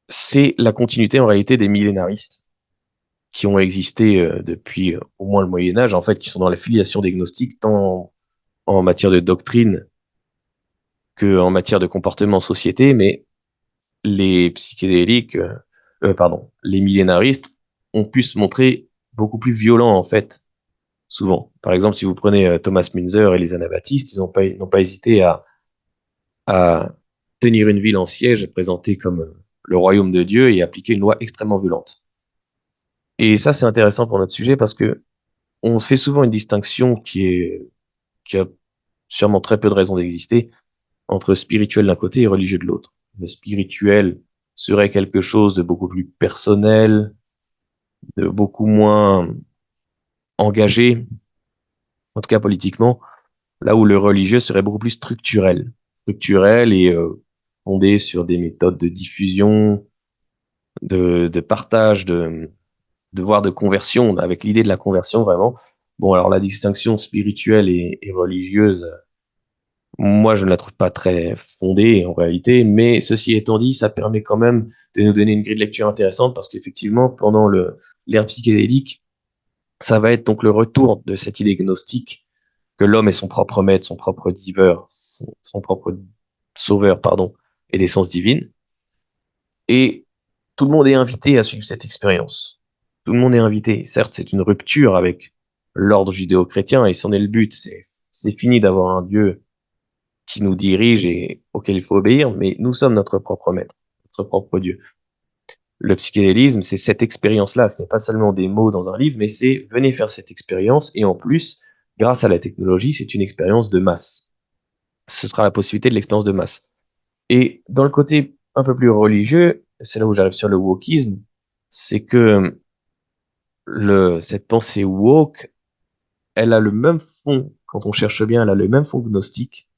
c'est la continuité en réalité des millénaristes qui ont existé depuis au moins le Moyen Âge, en fait, qui sont dans la filiation des gnostiques, tant en matière de doctrine que en matière de comportement en société, mais les psychédéliques, pardon, les millénaristes ont pu se montrer beaucoup plus violents, en fait, souvent. Par exemple, si vous prenez Thomas Müntzer et les Anabaptistes, ils n'ont pas hésité à tenir une ville en siège, présentée comme le royaume de Dieu et appliquer une loi extrêmement violente. Et ça, c'est intéressant pour notre sujet parce que on fait souvent une distinction qui a sûrement très peu de raisons d'exister entre spirituel d'un côté et religieux de l'autre. Le spirituel serait quelque chose de beaucoup plus personnel, de beaucoup moins engagé, en tout cas politiquement, là où le religieux serait beaucoup plus structurel. Structurel et fondé sur des méthodes de diffusion, de partage, voire de conversion, avec l'idée de la conversion vraiment. Bon, alors la distinction spirituelle et religieuse, moi, je ne la trouve pas très fondée en réalité, mais ceci étant dit, ça permet quand même de nous donner une grille de lecture intéressante parce qu'effectivement, pendant l'ère psychédélique, ça va être donc le retour de cette idée gnostique que l'homme est son propre maître, son propre diveur, son propre sauveur, pardon, et d'essence divine. Et tout le monde est invité à suivre cette expérience. Tout le monde est invité. Certes, c'est une rupture avec l'ordre judéo-chrétien et c'en est le but. C'est fini d'avoir un Dieu qui nous dirige et auquel il faut obéir, mais nous sommes notre propre maître, notre propre Dieu. Le psychédélisme, c'est cette expérience-là. Ce n'est pas seulement des mots dans un livre, mais c'est venez faire cette expérience et en plus, grâce à la technologie, c'est une expérience de masse. Ce sera la possibilité de l'expérience de masse. Et dans le côté un peu plus religieux, c'est là où j'arrive sur le wokisme, c'est que cette pensée woke, elle a le même fond, quand on cherche bien, elle a le même fond gnostique,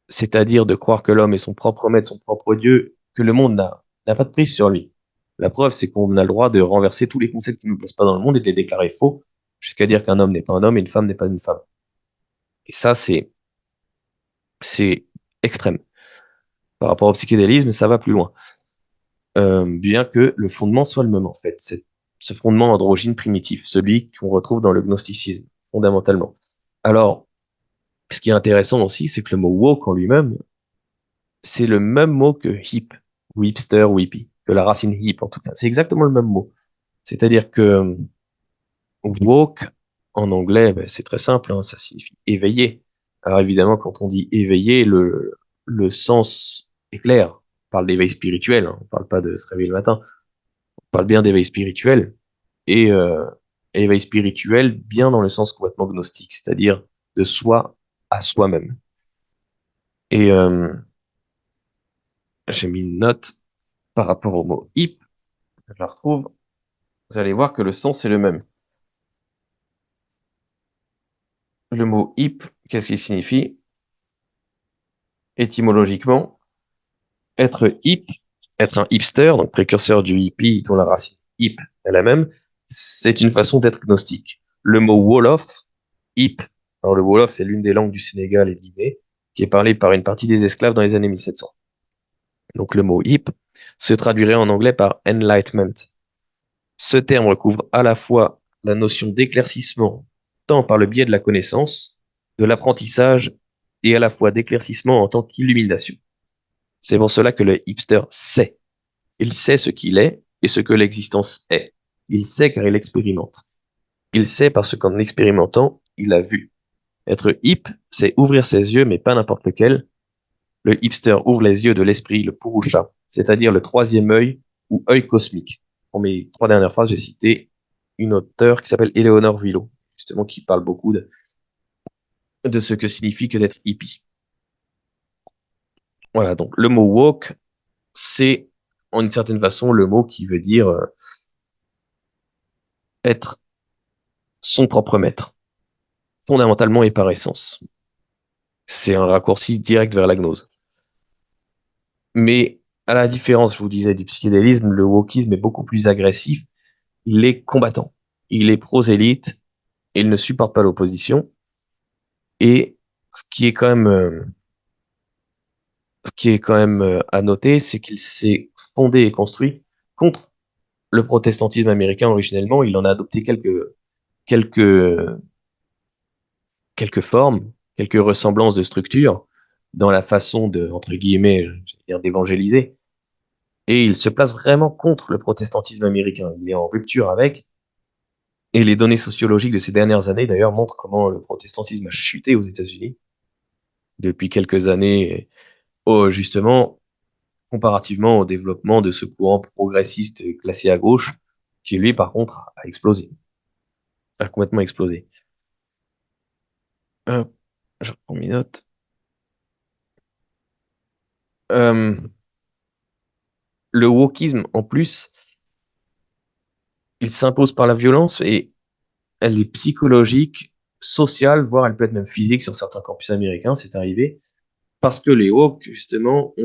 c'est-à-dire de croire que l'homme est son propre maître, son propre Dieu, que le monde n'a pas de prise sur lui. La preuve, c'est qu'on a le droit de renverser tous les concepts qui ne nous plaisent pas dans le monde et de les déclarer faux, jusqu'à dire qu'un homme n'est pas un homme et une femme n'est pas une femme. Et ça, c'est extrême. Par rapport au psychédélisme, ça va plus loin. Bien que le fondement soit le même, en fait. C'est ce fondement androgyne primitif, celui qu'on retrouve dans le gnosticisme, fondamentalement. Alors, ce qui est intéressant aussi, c'est que le mot woke en lui-même, c'est le même mot que hip, ou hipster, ou hippie, que la racine hip en tout cas. C'est exactement le même mot. C'est-à-dire que woke en anglais, ben, c'est très simple, hein, ça signifie éveillé. Alors évidemment, quand on dit éveillé, le sens est clair. On parle d'éveil spirituel, hein, on parle pas de se réveiller le matin. On parle bien d'éveil spirituel et éveil spirituel bien dans le sens complètement gnostique, c'est-à-dire de soi à soi-même. Et j'ai mis une note par rapport au mot hip, je la retrouve, vous allez voir que le sens est le même. Le mot hip, qu'est-ce qu'il signifie? Étymologiquement, être hip, être un hipster, donc précurseur du hippie, dont la racine hip est la même, c'est une façon d'être gnostique. Le mot Wolof, hip, alors le Wolof, c'est l'une des langues du Sénégal et de Guinée, qui est parlée par une partie des esclaves dans les années 1700. Donc le mot hip se traduirait en anglais par enlightenment. Ce terme recouvre à la fois la notion d'éclaircissement, tant par le biais de la connaissance, de l'apprentissage, et à la fois d'éclaircissement en tant qu'illumination. C'est pour cela que le hipster sait. Il sait ce qu'il est et ce que l'existence est. Il sait car il expérimente. Il sait parce qu'en expérimentant, il a vu. Être hip, c'est ouvrir ses yeux, mais pas n'importe lequel. Le hipster ouvre les yeux de l'esprit, le purusha, c'est-à-dire le troisième œil ou œil cosmique. Pour mes trois dernières phrases, j'ai cité une auteure qui s'appelle Eleonore Villot, justement, qui parle beaucoup de ce que signifie que d'être hippie. Voilà, donc le mot woke, c'est en une certaine façon le mot qui veut dire être son propre maître, fondamentalement et par essence. C'est un raccourci direct vers la gnose. Mais à la différence, je vous disais, du psychédélisme, le wokisme est beaucoup plus agressif. Il est combattant, il est prosélyte, et il ne supporte pas l'opposition. Et ce qui est quand même, à noter, c'est qu'il s'est fondé et construit contre le protestantisme américain originellement. Il en a adopté quelques, quelques formes, quelques ressemblances de structure dans la façon de, entre guillemets, j'allais dire, d'évangéliser. Et il se place vraiment contre le protestantisme américain. Il est en rupture avec. Et les données sociologiques de ces dernières années, d'ailleurs, montrent comment le protestantisme a chuté aux États-Unis depuis quelques années, justement, comparativement au développement de ce courant progressiste classé à gauche, qui lui, par contre, a explosé, a complètement explosé. Hop, je reprends mes notes. Euh, le wokisme, en plus, il s'impose par la violence et elle est psychologique, sociale, voire elle peut être même physique sur certains campus américains, c'est arrivé, parce que les woke, justement,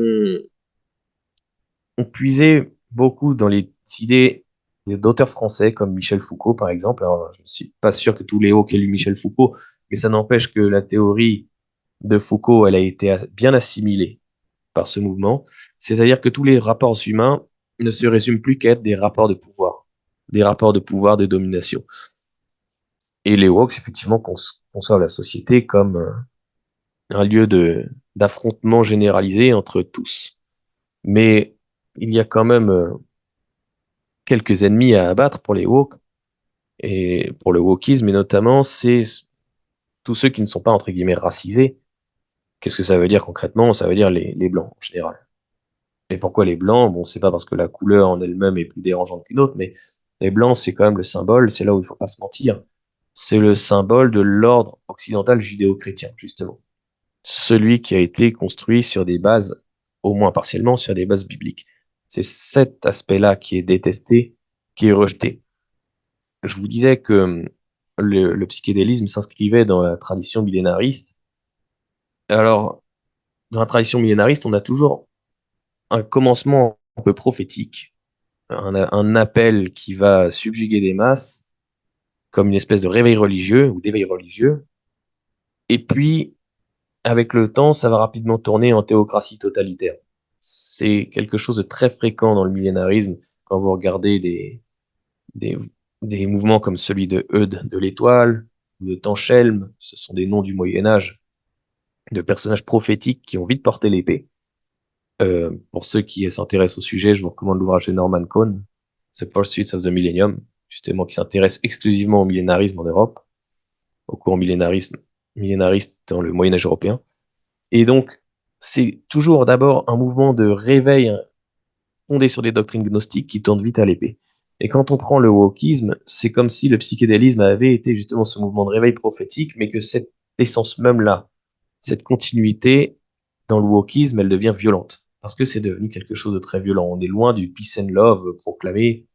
ont puisé beaucoup dans les idées d'auteurs français comme Michel Foucault, par exemple. Alors, je ne suis pas sûr que tous les woke aient lu Michel Foucault, mais ça n'empêche que la théorie de Foucault, elle a été bien assimilée par ce mouvement. C'est-à-dire que tous les rapports humains ne se résument plus qu'à être des rapports de pouvoir, de domination. Et les woke, effectivement, conçoivent la société comme un lieu d'affrontement généralisé entre tous. Mais il y a quand même quelques ennemis à abattre pour les woke et pour le wokisme, et notamment, c'est tous ceux qui ne sont pas, entre guillemets, racisés. Qu'est-ce que ça veut dire concrètement? Ça veut dire les blancs, en général. Et pourquoi les blancs? Bon, c'est pas parce que la couleur en elle-même est plus dérangeante qu'une autre, mais les blancs, c'est quand même le symbole, c'est là où il faut pas se mentir. C'est le symbole de l'ordre occidental judéo-chrétien, justement. Celui qui a été construit sur des bases, au moins partiellement, sur des bases bibliques. C'est cet aspect-là qui est détesté, qui est rejeté. Je vous disais que le psychédélisme s'inscrivait dans la tradition millénariste. Alors, dans la tradition millénariste, on a toujours un commencement un peu prophétique, un appel qui va subjuguer des masses, comme une espèce de réveil religieux ou d'éveil religieux. Et puis, avec le temps, ça va rapidement tourner en théocratie totalitaire. C'est quelque chose de très fréquent dans le millénarisme quand vous regardez des, des mouvements comme celui de Eudes de l'Étoile ou de Tanchelm. Ce sont des noms du Moyen Âge de personnages prophétiques qui ont vite porté l'épée. Pour ceux qui s'intéressent au sujet, je vous recommande l'ouvrage de Norman Cohn, The Pursuit of the Millennium, justement qui s'intéresse exclusivement au millénarisme en Europe, au courant millénariste dans le Moyen Âge européen. Et donc, c'est toujours d'abord un mouvement de réveil fondé sur des doctrines gnostiques qui tournent vite à l'épée. Et quand on prend le wokisme, c'est comme si le psychédélisme avait été justement ce mouvement de réveil prophétique, mais que cette essence même-là, cette continuité dans le wokisme, elle devient violente. Parce que c'est devenu quelque chose de très violent. On est loin du peace and love proclamé,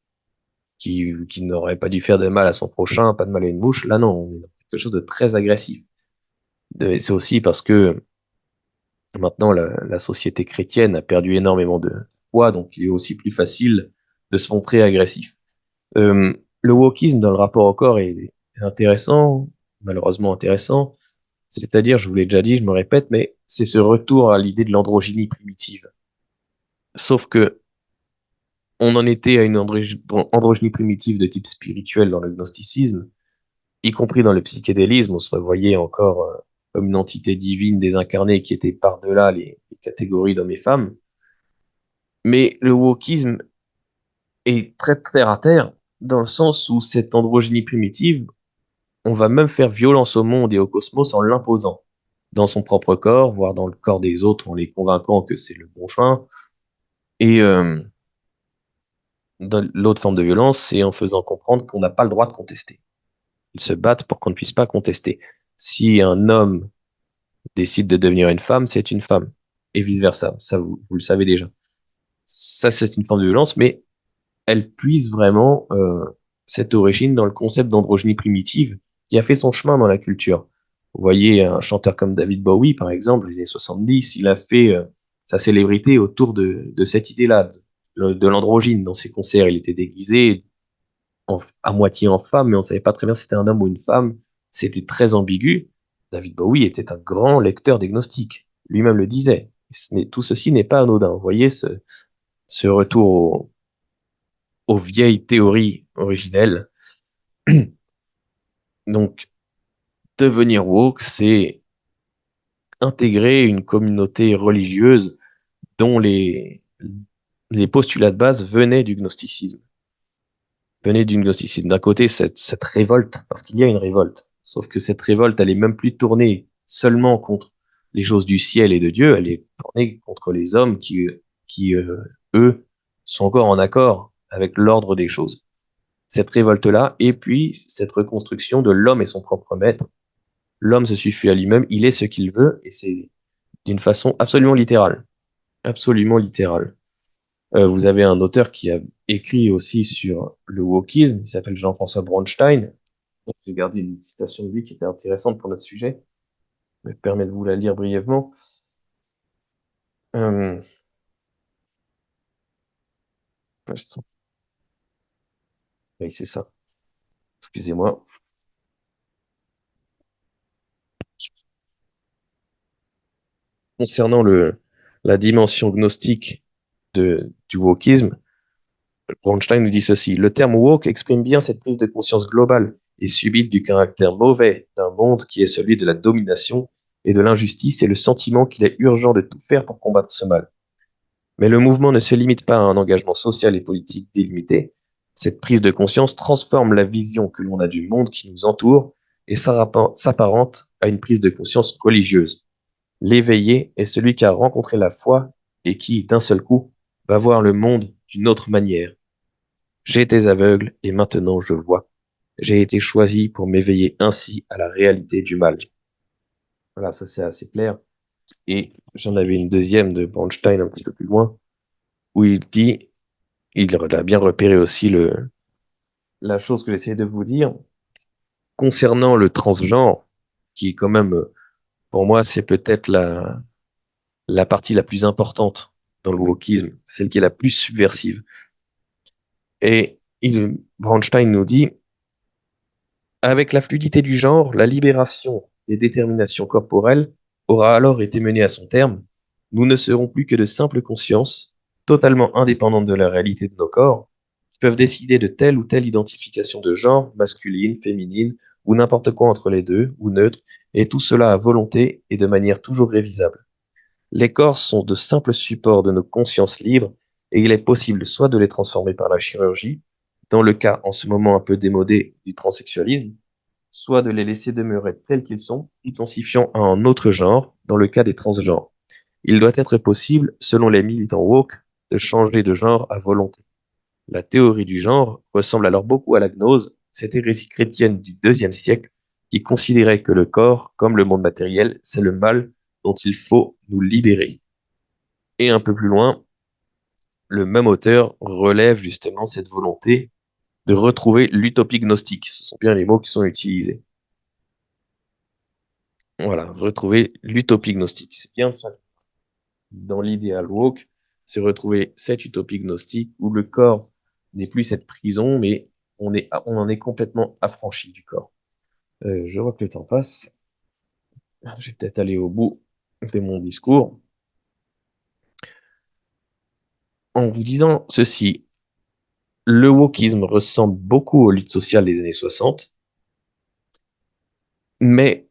qui n'aurait pas dû faire de mal à son prochain, pas de mal à une mouche. Là, non, on est dans quelque chose de très agressif. C'est aussi parce que maintenant la société chrétienne a perdu énormément de poids, donc il est aussi plus facile de se montrer agressif. Le wokisme dans le rapport au corps est intéressant, malheureusement intéressant. C'est-à-dire, je vous l'ai déjà dit, je me répète, mais c'est ce retour à l'idée de l'androgynie primitive. Sauf que on en était à une androgynie primitive de type spirituel dans le gnosticisme, y compris dans le psychédélisme, on se voyait encore comme une entité divine désincarnée qui était par-delà les catégories d'hommes et femmes. Mais le wokisme est très terre à terre, dans le sens où cette androgynie primitive, on va même faire violence au monde et au cosmos en l'imposant dans son propre corps, voire dans le corps des autres, en les convainquant que c'est le bon chemin. Et dans l'autre forme de violence, c'est en faisant comprendre qu'on n'a pas le droit de contester. Ils se battent pour qu'on ne puisse pas contester. Si un homme décide de devenir une femme, c'est une femme. Et vice-versa. Ça, vous le savez déjà. Ça, c'est une forme de violence, mais elle puise vraiment cette origine dans le concept d'androgynie primitive qui a fait son chemin dans la culture. Vous voyez, un chanteur comme David Bowie, par exemple, les années 70, il a fait sa célébrité autour de cette idée-là, de l'androgyne. Dans ses concerts, il était déguisé à moitié en femme, mais on savait pas très bien si c'était un homme ou une femme. C'était très ambigu. David Bowie était un grand lecteur des gnostiques. Lui-même le disait. Tout ceci n'est pas anodin. Vous voyez ce retour aux vieilles théories originelles. Donc, devenir woke, c'est intégrer une communauté religieuse dont les postulats de base venaient du gnosticisme. Venaient du gnosticisme. D'un côté, cette révolte, parce qu'il y a une révolte. Sauf que cette révolte, elle est même plus tournée seulement contre les choses du ciel et de Dieu, elle est tournée contre les hommes qui eux, sont encore en accord avec l'ordre des choses. Cette révolte-là, et puis cette reconstruction de l'homme et son propre maître. L'homme se suffit à lui-même, il est ce qu'il veut, et c'est d'une façon absolument littérale. Absolument littérale. Vous avez un auteur qui a écrit aussi sur le wokisme, il s'appelle Jean-François Bronstein. J'ai gardé une citation de lui qui était intéressante pour notre sujet. Je me permets de vous la lire brièvement. Euh, oui, c'est ça. Excusez-moi. Concernant la dimension gnostique du wokisme, Bronstein nous dit ceci: le terme woke exprime bien cette prise de conscience globale et subite du caractère mauvais d'un monde qui est celui de la domination et de l'injustice et le sentiment qu'il est urgent de tout faire pour combattre ce mal. Mais le mouvement ne se limite pas à un engagement social et politique délimité. Cette prise de conscience transforme la vision que l'on a du monde qui nous entoure et s'apparente à une prise de conscience religieuse. L'éveillé est celui qui a rencontré la foi et qui, d'un seul coup, va voir le monde d'une autre manière. J'étais aveugle et maintenant je vois. J'ai été choisi pour m'éveiller ainsi à la réalité du mal. Voilà, ça c'est assez clair. Et j'en avais une deuxième de Bronstein un petit peu plus loin, où il dit, il a bien repéré aussi la chose que j'essayais de vous dire, concernant le transgenre, qui est quand même, pour moi, c'est peut-être la partie la plus importante dans le wokisme, celle qui est la plus subversive. Et Bronstein nous dit, avec la fluidité du genre, la libération des déterminations corporelles aura alors été menée à son terme. Nous ne serons plus que de simples consciences, totalement indépendantes de la réalité de nos corps, qui peuvent décider de telle ou telle identification de genre, masculine, féminine, ou n'importe quoi entre les deux, ou neutre, et tout cela à volonté et de manière toujours révisable. Les corps sont de simples supports de nos consciences libres, et il est possible soit de les transformer par la chirurgie, dans le cas en ce moment un peu démodé du transsexualisme, soit de les laisser demeurer tels qu'ils sont, tout en s'y fiant à un autre genre, dans le cas des transgenres. Il doit être possible, selon les militants woke, de changer de genre à volonté. La théorie du genre ressemble alors beaucoup à la gnose, cette hérésie chrétienne du IIe siècle, qui considérait que le corps, comme le monde matériel, c'est le mal dont il faut nous libérer. Et un peu plus loin, le même auteur relève justement cette volonté de retrouver l'utopie gnostique. Ce sont bien les mots qui sont utilisés. Voilà, retrouver l'utopie gnostique. C'est bien ça. Dans l'idéal woke, c'est retrouver cette utopie gnostique où le corps n'est plus cette prison, mais on en est complètement affranchi du corps. Je vois que le temps passe. Je vais peut-être aller au bout de mon discours en vous disant ceci. Le wokisme ressemble beaucoup aux luttes sociales des années 60, mais,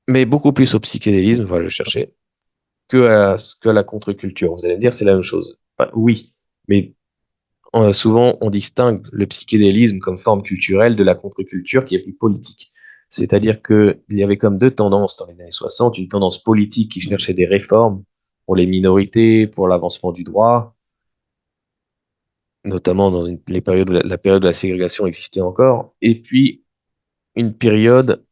mais beaucoup plus au psychédélisme, voilà, je cherchais, que à la contre-culture. Vous allez me dire, c'est la même chose. Enfin, oui, mais souvent on distingue le psychédélisme comme forme culturelle de la contre-culture qui est plus politique. C'est-à-dire qu'il y avait comme deux tendances dans les années 60, une tendance politique qui cherchait des réformes pour les minorités, pour l'avancement du droit, notamment dans les périodes où la période de la ségrégation existait encore, et puis une période,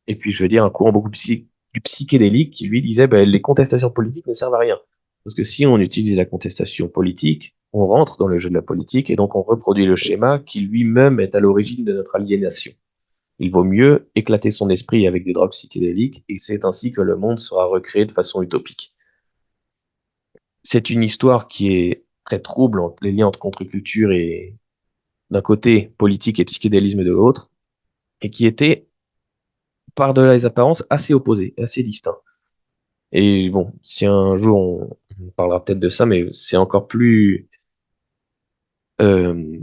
et puis je veux dire un courant beaucoup plus psychédélique qui lui disait ben, les contestations politiques ne servent à rien. Parce que si on utilise la contestation politique, on rentre dans le jeu de la politique et donc on reproduit le schéma qui lui-même est à l'origine de notre aliénation. Il vaut mieux éclater son esprit avec des drogues psychédéliques et c'est ainsi que le monde sera recréé de façon utopique. C'est une histoire qui est très trouble entre les liens entre contre-culture et d'un côté politique et psychédélisme de l'autre, et qui était par-delà les apparences assez opposés, assez distincts. Et bon, si un jour on parlera peut-être de ça, mais c'est encore plus euh,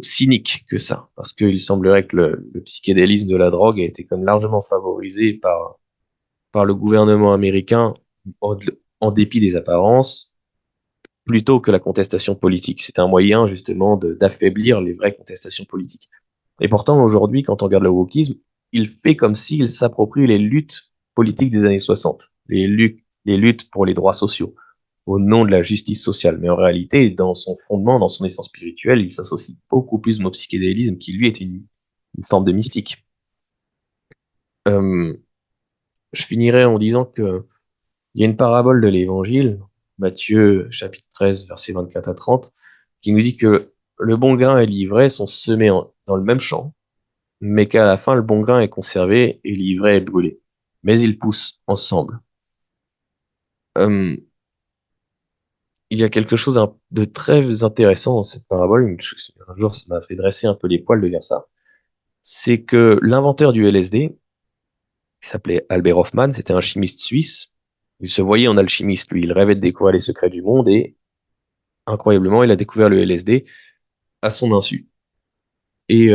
cynique que ça, parce qu'il semblerait que le psychédélisme de la drogue a été comme largement favorisé par le gouvernement américain en, en dépit des apparences, plutôt que la contestation politique. C'est un moyen justement d'affaiblir les vraies contestations politiques. Et pourtant, aujourd'hui, quand on regarde le wokisme, il fait comme s'il s'approprie les luttes politiques des années 60, les luttes pour les droits sociaux, au nom de la justice sociale. Mais en réalité, dans son fondement, dans son essence spirituelle, il s'associe beaucoup plus au psychédélisme, qui lui est une forme de mystique. Euh, je finirai en disant que il y a une parabole de l'Évangile, Matthieu chapitre 13, versets 24 à 30, qui nous dit que le bon grain et l'ivraie sont semés dans le même champ, mais qu'à la fin, le bon grain est conservé et l'ivraie est brûlé. Mais ils poussent ensemble. Euh, il y a quelque chose de très intéressant dans cette parabole. Un jour, ça m'a fait dresser un peu les poils de lire ça. C'est que l'inventeur du LSD, qui s'appelait Albert Hoffman, c'était un chimiste suisse. Il se voyait en alchimiste, lui. Il rêvait de découvrir les secrets du monde et, incroyablement, il a découvert le LSD à son insu. Et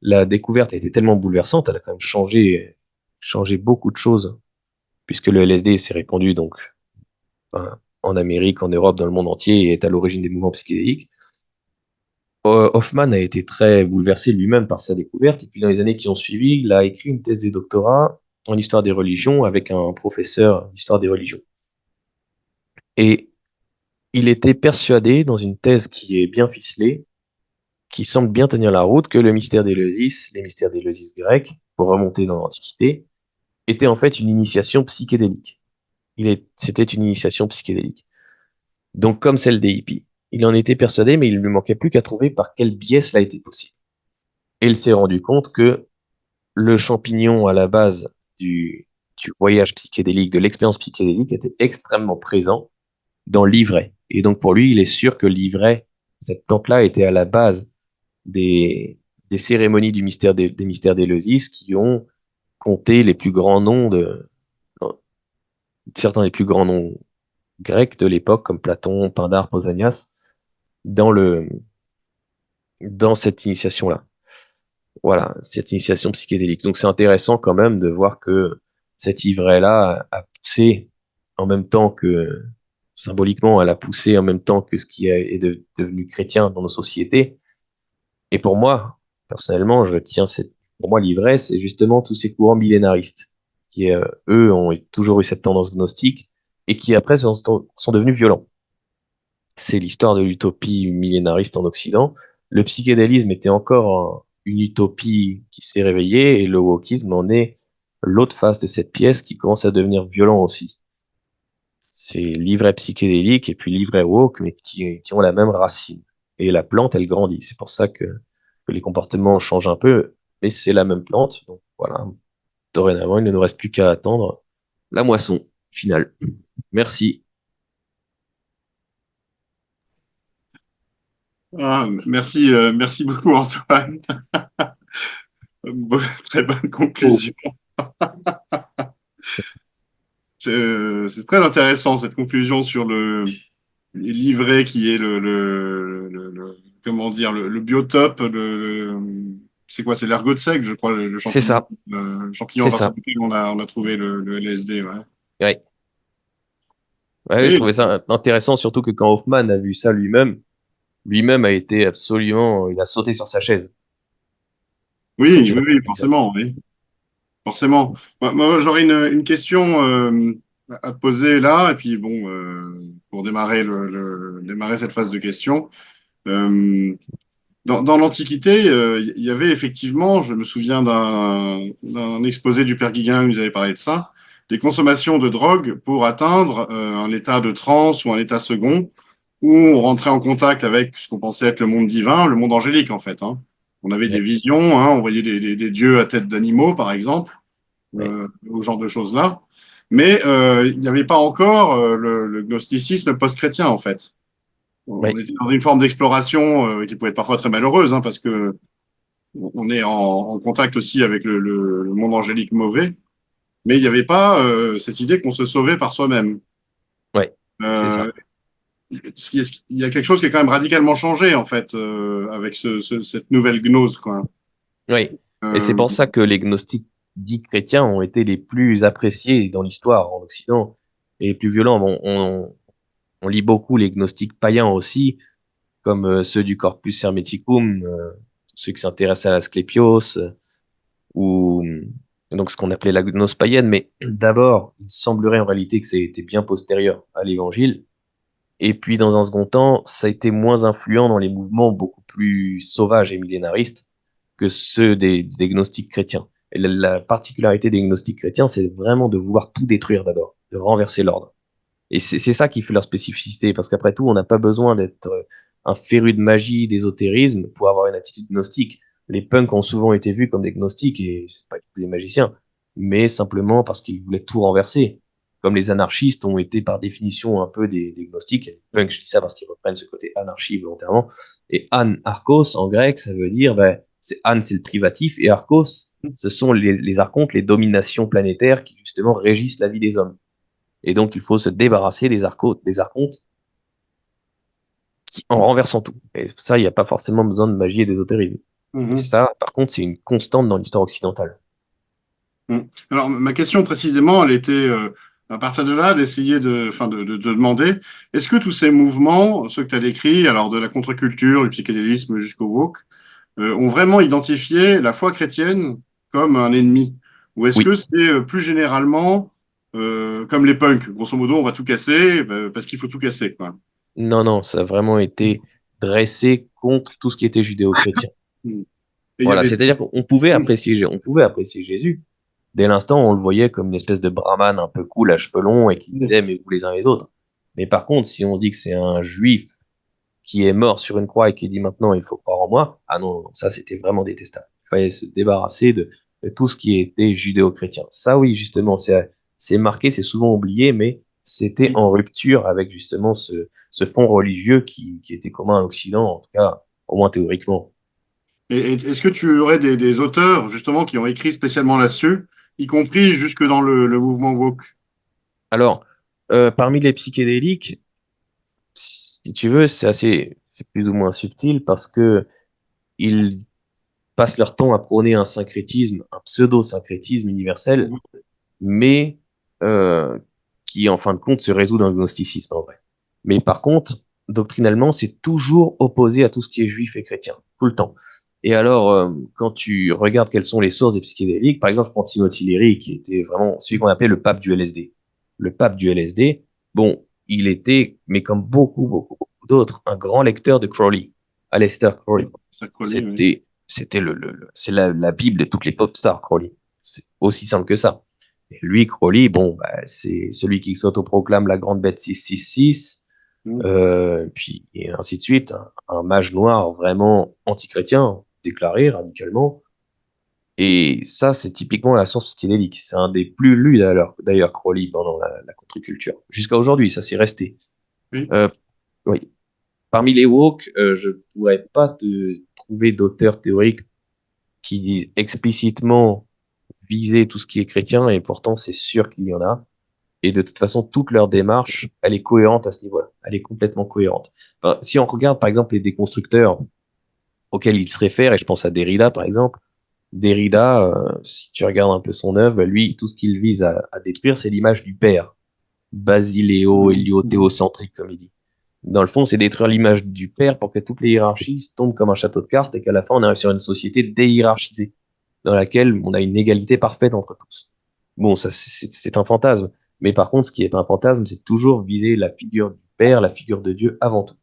la découverte a été tellement bouleversante, elle a quand même changé beaucoup de choses, puisque le LSD s'est répandu donc en Amérique, en Europe, dans le monde entier, et est à l'origine des mouvements psychédéliques. Hoffman a été très bouleversé lui-même par sa découverte, et puis dans les années qui ont suivi, il a écrit une thèse de doctorat en histoire des religions avec un professeur d'histoire des religions. Et il était persuadé, dans une thèse qui est bien ficelée, qui semble bien tenir la route, que le mystère d'Éleusis, les mystères d'Éleusis grecs, pour remonter dans l'Antiquité, était en fait une initiation psychédélique. C'était une initiation psychédélique. Donc, comme celle des hippies. Il en était persuadé, mais il ne lui manquait plus qu'à trouver par quel biais cela était possible. Et il s'est rendu compte que le champignon à la base du voyage psychédélique, de l'expérience psychédélique, était extrêmement présent dans l'ivraie. Et donc, pour lui, il est sûr que l'ivraie, cette plante-là, était à la base des, des cérémonies des mystères d'Éleusis qui ont compté les plus grands noms certains des plus grands noms grecs de l'époque, comme Platon, Pindare, Pausanias, dans dans cette initiation-là. Voilà, cette initiation psychédélique. Donc c'est intéressant quand même de voir que cette ivraie-là a poussé en même temps que, symboliquement, elle a poussé en même temps que ce qui est devenu chrétien dans nos sociétés. Et pour moi, personnellement, pour moi, l'ivraie, c'est justement tous ces courants millénaristes qui, eux, ont toujours eu cette tendance gnostique et qui après sont devenus violents. C'est l'histoire de l'utopie millénariste en Occident. Le psychédélisme était encore une utopie qui s'est réveillée et le wokisme en est l'autre face de cette pièce qui commence à devenir violent aussi. C'est l'ivraie psychédélique et puis l'ivraie woke, mais qui ont la même racine. Et la plante, elle grandit. C'est pour ça que que les comportements changent un peu, mais c'est la même plante. Donc voilà, dorénavant, il ne nous reste plus qu'à attendre la moisson finale. Merci. Merci, merci beaucoup, Antoine. Très bonne Oh. conclusion. C'est très intéressant cette conclusion sur le l'ivraie qui est comment dire le biotope. C'est quoi? C'est l'ergot sec, je crois, C'est ça, le champignon à c'est partir ça. duquel on a trouvé le LSD. Ouais. Ouais. Ouais, je Oui, trouvais ça intéressant, surtout que quand Hoffman a vu ça lui-même a été absolument, il a sauté sur sa chaise quand oui, il oui, a oui, compris ça. forcément, oui, forcément. Moi, j'aurais une question à te poser là, et puis bon, pour démarrer démarrer cette phase de questions. Euh, dans l'Antiquité, il y avait effectivement, je me souviens d'un exposé du Père Guiguin où ils avaient parlé de ça, des consommations de drogue pour atteindre un état de transe ou un état second, où on rentrait en contact avec ce qu'on pensait être le monde divin, le monde angélique en fait. Hein. On avait des Ouais, visions, hein, on voyait des dieux à tête d'animaux par exemple, ouais, ou ce genre de choses-là. Mais il n'y avait pas encore le gnosticisme post-chrétien en fait. On ouais, était dans une forme d'exploration qui pouvait être parfois très malheureuse, hein, parce que on est en contact aussi avec le monde angélique mauvais, mais il n'y avait pas cette idée qu'on se sauvait par soi-même. ouais, c'est Euh, ça. il y a quelque chose qui est quand même radicalement changé en fait avec cette nouvelle gnose, quoi. Oui, et c'est Euh, pour ça que les gnostiques dits chrétiens ont été les plus appréciés dans l'histoire en Occident et les plus violents. Bon, on lit beaucoup les gnostiques païens aussi, comme ceux du Corpus Hermeticum, ceux qui s'intéressent à l'Asclépios, ou donc ce qu'on appelait la gnose païenne. Mais d'abord, il semblerait en réalité que c'était bien postérieur à l'Évangile. Et puis, dans un second temps, ça a été moins influent dans les mouvements beaucoup plus sauvages et millénaristes que ceux des gnostiques chrétiens. Et la particularité des gnostiques chrétiens, c'est vraiment de vouloir tout détruire d'abord, de renverser l'ordre. Et c'est ça qui fait leur spécificité, parce qu'après tout, on n'a pas besoin d'être un féru de magie, d'ésotérisme pour avoir une attitude gnostique. Les punks ont souvent été vus comme des gnostiques, et c'est pas des magiciens, mais simplement parce qu'ils voulaient tout renverser. Comme les anarchistes ont été par définition un peu des gnostiques. Les punks, je dis ça parce qu'ils reprennent ce côté anarchie volontairement. Et archos, en grec, ça veut dire, ben, c'est le privatif, et archos, ce sont les archontes, les dominations planétaires qui justement régissent la vie des hommes. Et donc, il faut se débarrasser des archontes en renversant tout. Et ça, il n'y a pas forcément besoin de magie et d'ésotérisme. Et mhm, ça, par contre, c'est une constante dans l'histoire occidentale. mhm. Alors, ma question précisément, elle était à partir de là d'essayer enfin, de demander, est-ce que tous ces mouvements, ceux que tu as décrits, alors de la contre-culture, du psychédélisme jusqu'au woke, ont vraiment identifié la foi chrétienne comme un ennemi? Ou est-ce que Oui, c'est plus généralement comme les punks, grosso modo, on va tout casser parce qu'il faut tout casser, quoi. non, non, ça a vraiment été dressé contre tout ce qui était judéo-chrétien. Mm. Et il y Voilà, avait. c'est-à-dire qu'on on pouvait apprécier Jésus. Dès l'instant, on le voyait comme une espèce de brahman un peu cool à cheveux longs et qui disait aimez-vous les uns les autres. Mais par contre, si on dit que c'est un juif qui est mort sur une croix et qui dit maintenant il faut croire en moi, ah non, non, ça c'était vraiment détestable. Il fallait se débarrasser de tout ce qui était judéo-chrétien. Ça oui, justement, c'est marqué, c'est souvent oublié, mais c'était en rupture avec justement ce fond religieux qui était commun à l'Occident, en tout cas, au moins théoriquement. Et est-ce que tu aurais des auteurs justement qui ont écrit spécialement là-dessus, y compris jusque dans le mouvement woke? Alors, parmi les psychédéliques, si tu veux, c'est plus ou moins subtil parce que ils passent leur temps à prôner un syncrétisme, un pseudo-syncrétisme universel, Mhm. mais qui, en fin de compte, se résout dans le gnosticisme, en vrai. Mais par contre, doctrinalement, c'est toujours opposé à tout ce qui est juif et chrétien, tout le temps. Et alors, quand tu regardes quelles sont les sources des psychédéliques, par exemple, je prends Timothy Leary, qui était vraiment celui qu'on appelait le pape du LSD. Le pape du LSD, bon, il était, mais comme beaucoup d'autres, un grand lecteur de Crowley, Aleister Crowley. Ça collait, oui. C'était c'est la Bible de toutes les pop stars, Crowley. C'est aussi simple que ça. Et lui, Crowley, bon, bah, c'est celui qui s'autoproclame la grande bête 666, Mhm. puis et ainsi de suite, un mage noir vraiment antichrétien. déclaré radicalement. Et ça, c'est typiquement la source psychédélique. C'est un des plus lus d'ailleurs, Crowley, pendant la contre-culture. Jusqu'à aujourd'hui, ça s'est resté. Oui. Euh, oui. Parmi les woke, je pourrais pas te trouver d'auteurs théoriques qui explicitement visaient tout ce qui est chrétien, et pourtant c'est sûr qu'il y en a. Et de toute façon, toute leur démarche, elle est cohérente à ce niveau-là. Elle est complètement cohérente. Enfin, si on regarde par exemple les déconstructeurs auxquels ils se réfèrent, et je pense à Derrida par exemple, Derrida, si tu regardes un peu son œuvre, lui, tout ce qu'il vise à détruire, c'est l'image du père. Basiléo, Mhm. Mhm. héliothéocentrique, comme il dit. Dans le fond, c'est détruire l'image du père pour que toutes les hiérarchies tombent comme un château de cartes et qu'à la fin, on arrive sur une société déhiérarchisée, dans laquelle on a une égalité parfaite entre tous. Bon, ça, c'est un fantasme. Mais par contre, ce qui est pas un fantasme, c'est toujours viser la figure du père, la figure de Dieu avant tout.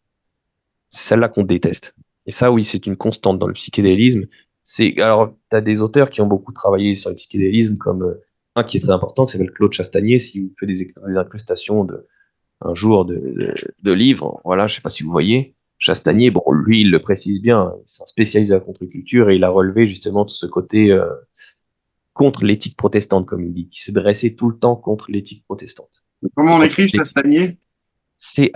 C'est celle-là qu'on déteste. Et ça, oui, c'est une constante dans le psychédélisme. Alors, t'as des auteurs qui ont beaucoup travaillé sur le psychédélisme, comme un qui est très important, qui s'appelle Claude Chastanier, si vous faites des incrustations un jour de livres. Voilà, je sais pas si vous voyez. Chastanier, bon, lui, il le précise bien, c'est un spécialiste de la contre-culture et il a relevé justement tout ce côté contre l'éthique protestante, comme il dit, qui s'est dressé tout le temps contre l'éthique protestante. Comment Et on contre écrit l'éthique Chastanier? Chastagner.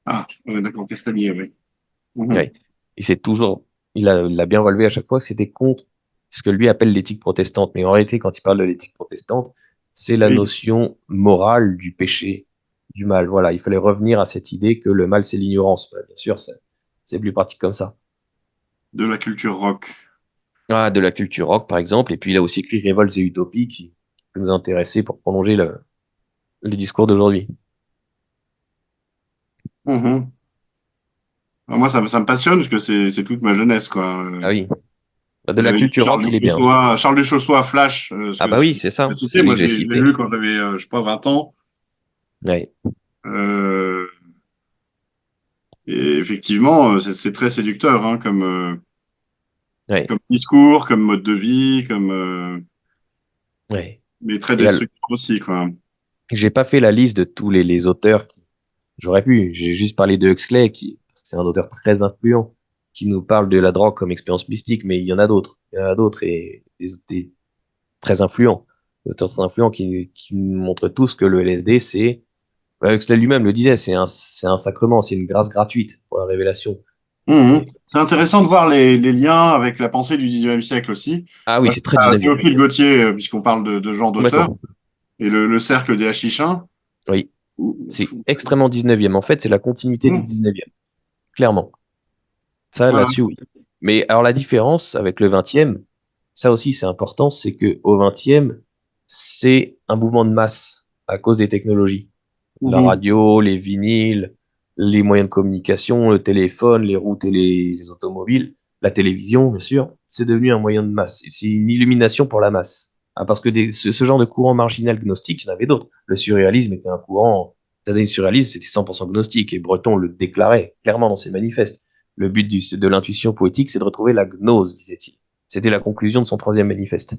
Ah, ouais, d'accord, Castanier, oui. Mhm. Ouais. Et c'est toujours, il a bien relevé à chaque fois que c'était contre ce que lui appelle l'éthique protestante. Mais en réalité, quand il parle de l'éthique protestante, c'est la Oui, notion morale du péché, du mal. Voilà, il fallait revenir à cette idée que le mal, c'est l'ignorance. Ouais, bien sûr, c'est plus pratique comme ça. de la culture rock. Ah, de la culture rock, par exemple. Et puis, il a aussi écrit Révoltes et Utopies qui peut nous intéresser pour prolonger le discours d'aujourd'hui. Mhm. Alors moi, ça me passionne parce que c'est toute ma jeunesse, quoi. Ah oui. Bah, de la J'avais lu culture rock, il est bien. Charles de Chaussois, Flash, Ah bah ce oui, que tu c'est as ça. C'est cité. lui Moi, que j'ai je l'ai cité. lu quand j'avais, je sais pas, 20 ans. Ouais. Euh, et effectivement, c'est très séducteur, hein, Ouais. comme discours, comme mode de vie, Ouais. mais très Et destructeur aussi, quoi. j'ai pas fait la liste de tous les auteurs qui, j'aurais pu. J'ai juste parlé de Huxley, parce que c'est un auteur très influent, qui nous parle de la drogue comme expérience mystique, mais il y en a d'autres. Il y en a d'autres et des très influents. Des auteurs très influents qui nous montrent tous que le LSD, Huxley lui-même le disait, c'est un sacrement, c'est une grâce gratuite pour la révélation. Mhm. Et C'est intéressant de voir les liens avec la pensée du 19e siècle aussi. ah oui, Moi, c'est je très pense à 19e. Théophile Gautier, puisqu'on parle de genre d'auteur, Complètement. et le cercle des Hachichins. Oui. C'est extrêmement 19e. En fait, c'est la continuité du Mhm. 19e. Clairement. Ça, Voilà. là-dessus, oui. Mais alors la différence avec le 20e, ça aussi c'est important, c'est que au 20e, c'est un mouvement de masse à cause des technologies. La Mhm. radio, les vinyles, les moyens de communication, le téléphone, les routes et les automobiles, la télévision, bien sûr, c'est devenu un moyen de masse. C'est une illumination pour la masse. Ah, parce que ce genre de courant marginal gnostique, il y en avait d'autres. Le surréalisme était un courant, le surréalisme, c'était 100% gnostique, et Breton le déclarait clairement dans ses manifestes. Le but de l'intuition poétique, c'est de retrouver la gnose, disait-il. C'était la conclusion de son troisième manifeste.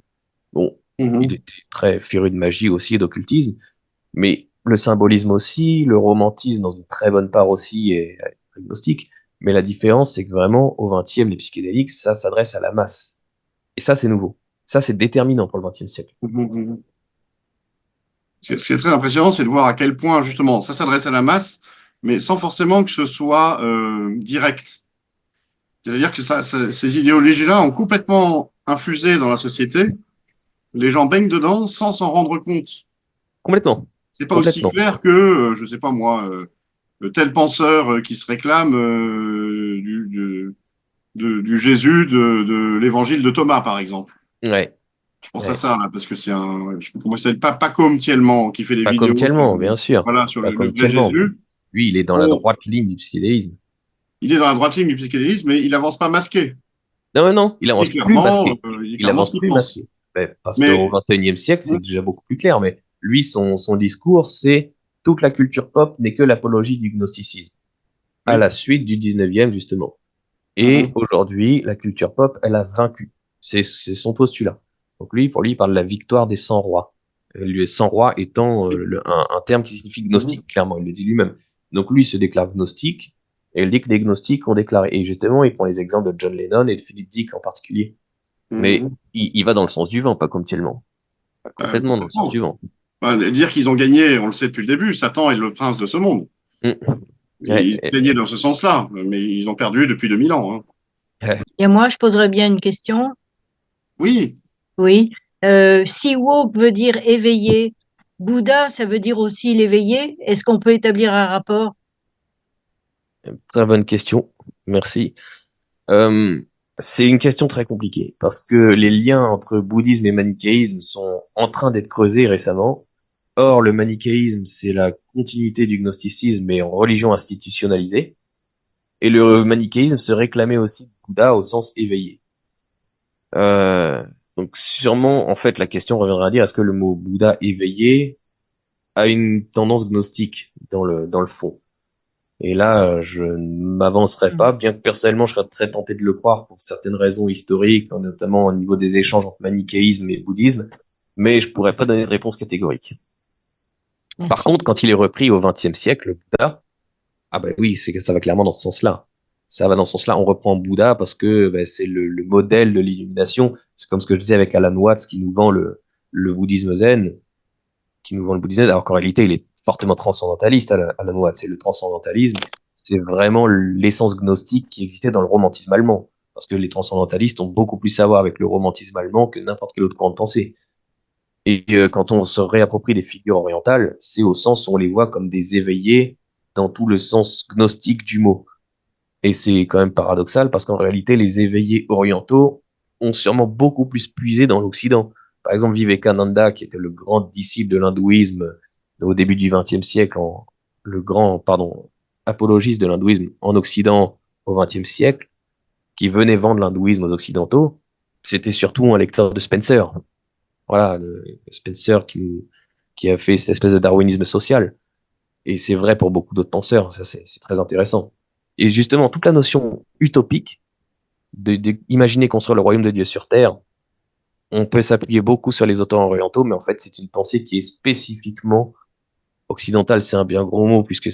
Bon, il Mhm. était très féru de magie aussi et d'occultisme, mais le symbolisme aussi, le romantisme dans une très bonne part aussi est agnostique. Mais la différence, c'est que vraiment, au XXe, les psychédéliques, ça s'adresse à la masse. Et ça, c'est nouveau. Ça, c'est déterminant pour le XXe siècle. Mhm. Ce qui est très impressionnant, c'est de voir à quel point, justement, ça s'adresse à la masse, mais sans forcément que ce soit direct. C'est-à-dire que ces idéologies-là ont complètement infusé dans la société. Les gens baignent dedans sans s'en rendre compte. Complètement. C'est pas aussi Complètement. clair que, je sais pas moi, tel penseur qui se réclame du Jésus de l'évangile de Thomas, par exemple. Ouais. Je pense à Ouais. ça, là, parce que c'est un. Je sais pas comment il s'appelle, pas comme Thielman, qui fait des Pas comme vidéos Tielman, bien sûr. voilà, sur Pas le comme vrai Tielman, mais Jésus. lui, il est dans la Bon, droite ligne du psychédélisme. il est dans la droite ligne du psychédélisme, mais il avance pas masqué. Non, non, il avance plus masqué. Il dit Il clairement ce avance qu'il plus pense. masqué. Ouais, parce qu'au Mais XXIe siècle, c'est déjà beaucoup plus clair. Mais lui, son discours, c'est toute la culture pop n'est que l'apologie du gnosticisme, à oui. la suite du 19e, justement. Et Mhm. aujourd'hui, la culture pop, elle a vaincu. C'est son postulat. Donc lui, pour lui, il parle de la victoire des 100 rois. Les 100 rois étant un terme qui signifie Mhm. gnostique, clairement, il le dit lui-même. Donc lui se déclare gnostique, et il dit que les gnostiques ont déclaré. Et justement, il prend les exemples de John Lennon et de Philip Dick en particulier. Mais Mhm. il va dans le sens du vent, pas comme Tielman. Complètement dans le sens Complètement. du vent. Dire qu'ils ont gagné, on le sait depuis le début, Satan est le prince de ce monde. Mm. Et Ouais, ils ont gagné dans ce sens-là, mais ils ont perdu depuis 2000 ans. Hein. ouais. Et moi, je poserais bien une question. Oui, Oui. Si woke veut dire éveillé, Bouddha, ça veut dire aussi l'éveillé. Est-ce qu'on peut établir un rapport? Très bonne question. Merci. Euh, c'est une question très compliquée parce que les liens entre bouddhisme et manichéisme sont en train d'être creusés récemment. Or, le manichéisme, c'est la continuité du gnosticisme mais en religion institutionnalisée. Et le manichéisme se réclamait aussi de Bouddha au sens éveillé. Euh, donc sûrement, en fait, la question reviendra à dire est-ce que le mot Bouddha éveillé a une tendance gnostique dans le fond. Et là, je ne m'avancerai pas, bien que personnellement, je serais très tenté de le croire pour certaines raisons historiques, notamment au niveau des échanges entre manichéisme et bouddhisme, mais je pourrais pas donner de réponse catégorique. Par Merci. contre, quand il est repris au XXe siècle, le Bouddha, ah ben oui, c'est que ça va clairement dans ce sens-là. Ça va dans ce sens-là. On reprend Bouddha parce que ben, c'est le modèle de l'illumination. C'est comme ce que je disais avec Alan Watts qui nous vend le bouddhisme zen, qui nous vend le bouddhisme, alors qu'en réalité, il est fortement transcendantaliste, Alan Watts. C'est le transcendantalisme, c'est vraiment l'essence gnostique qui existait dans le romantisme allemand. Parce que les transcendantalistes ont beaucoup plus à voir avec le romantisme allemand que n'importe quel autre courant de pensée. Et quand on se réapproprie des figures orientales, c'est au sens où on les voit comme des éveillés dans tout le sens gnostique du mot. Et c'est quand même paradoxal parce qu'en réalité, les éveillés orientaux ont sûrement beaucoup plus puisé dans l'Occident. Par exemple, Vivekananda, qui était le grand disciple de l'hindouisme au début du XXe siècle, le grand, pardon, apologiste de l'hindouisme en Occident au XXe siècle, qui venait vendre l'hindouisme aux Occidentaux, c'était surtout un lecteur de Spencer. Voilà, Spencer qui a fait cette espèce de darwinisme social. Et c'est vrai pour beaucoup d'autres penseurs. Ça, c'est très intéressant. Et justement, toute la notion utopique d'imaginer construire le royaume de Dieu sur Terre, on peut s'appuyer beaucoup sur les auteurs orientaux, mais en fait, c'est une pensée qui est spécifiquement occidentale. C'est un bien gros mot, puisque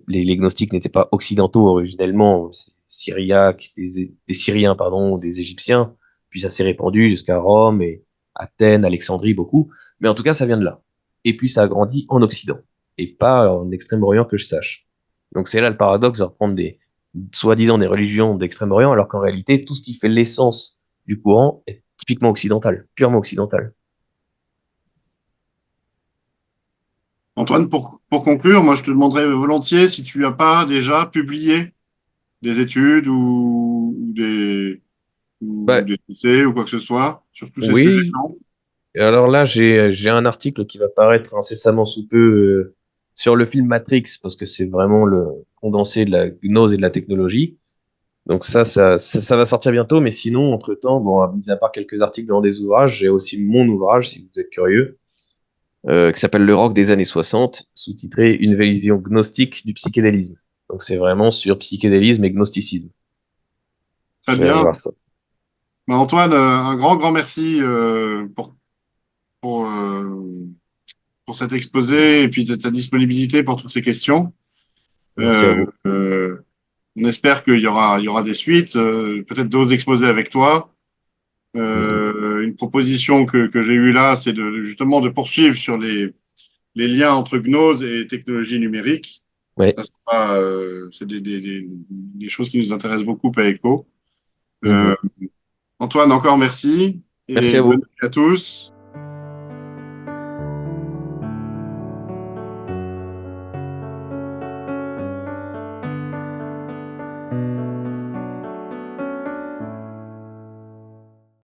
les gnostiques n'étaient pas occidentaux originellement, c'est syriaques, des Syriens, pardon, des Égyptiens, puis ça s'est répandu jusqu'à Rome et Athènes, Alexandrie, beaucoup. Mais en tout cas, ça vient de là. Et puis ça a grandi en Occident, et pas en Extrême-Orient que je sache. Donc c'est là le paradoxe de reprendre soi-disant des religions d'Extrême-Orient, alors qu'en réalité, tout ce qui fait l'essence du courant est typiquement occidental, purement occidental. Antoine, pour conclure, moi je te demanderais volontiers si tu n'as pas déjà publié des études ou Bah, des essais ou quoi que ce soit sur tous ces sujets, oui. non? Et alors là, j'ai un article qui va paraître incessamment sous peu sur le film Matrix, parce que c'est vraiment le condensé de la gnose et de la technologie. Donc ça va sortir bientôt, mais sinon, entre-temps, bon, mis à part quelques articles dans des ouvrages, j'ai aussi mon ouvrage, si vous êtes curieux, qui s'appelle Le rock des années 60, sous-titré Une vision gnostique du psychédélisme. Donc c'est vraiment sur psychédélisme et gnosticisme. Très Je vais bien. voir ça. Ben, Antoine, un grand merci pour, pour cet exposé et puis ta disponibilité pour toutes ces questions. Merci à Euh, vous. euh, on espère il y aura des suites, peut-être d'autres exposés avec toi. Mhm. Une proposition que j'ai eue là, c'est justement de poursuivre sur les liens entre gnose et technologie numérique. Ouais. Ça sera, c'est des choses qui nous intéressent beaucoup à ECHO. Euh, Mhm. Antoine, encore merci Merci et à bonne vous. nuit à tous.